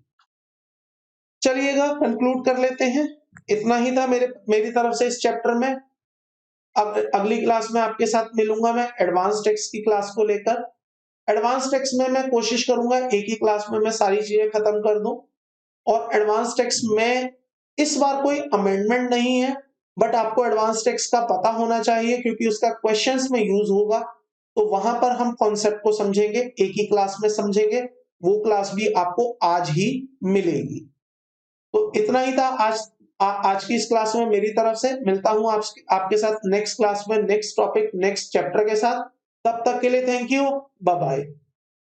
A: चलिएगा कंक्लूड कर लेते हैं, इतना ही था मेरी तरफ से इस चैप्टर में। अब अगली क्लास में आपके साथ मिलूंगा मैं एडवांस टेक्स्ट की क्लास को लेकर। एडवांस टेक्स्ट में मैं कोशिश करूंगा एक ही क्लास में मैं सारी चीजें खत्म कर दूं। और एडवांस टेक्स्ट में इस बार कोई अमेंडमेंट नहीं है, बट आपको एडवांस टेक्स्ट का पता होना चाहिए क्योंकि उसका क्वेश्चंस में यूज होगा। तो वहां पर हम कॉन्सेप्ट को समझेंगे, एक ही क्लास में समझेंगे। वो क्लास भी आपको आज ही मिलेगी। तो इतना ही था आज की इस क्लास में मेरी तरफ से। मिलता हूं आपके साथ नेक्स्ट क्लास में, नेक्स्ट टॉपिक, नेक्स्ट चैप्टर के साथ। तब तक के लिए थैंक यू, बाय बाय।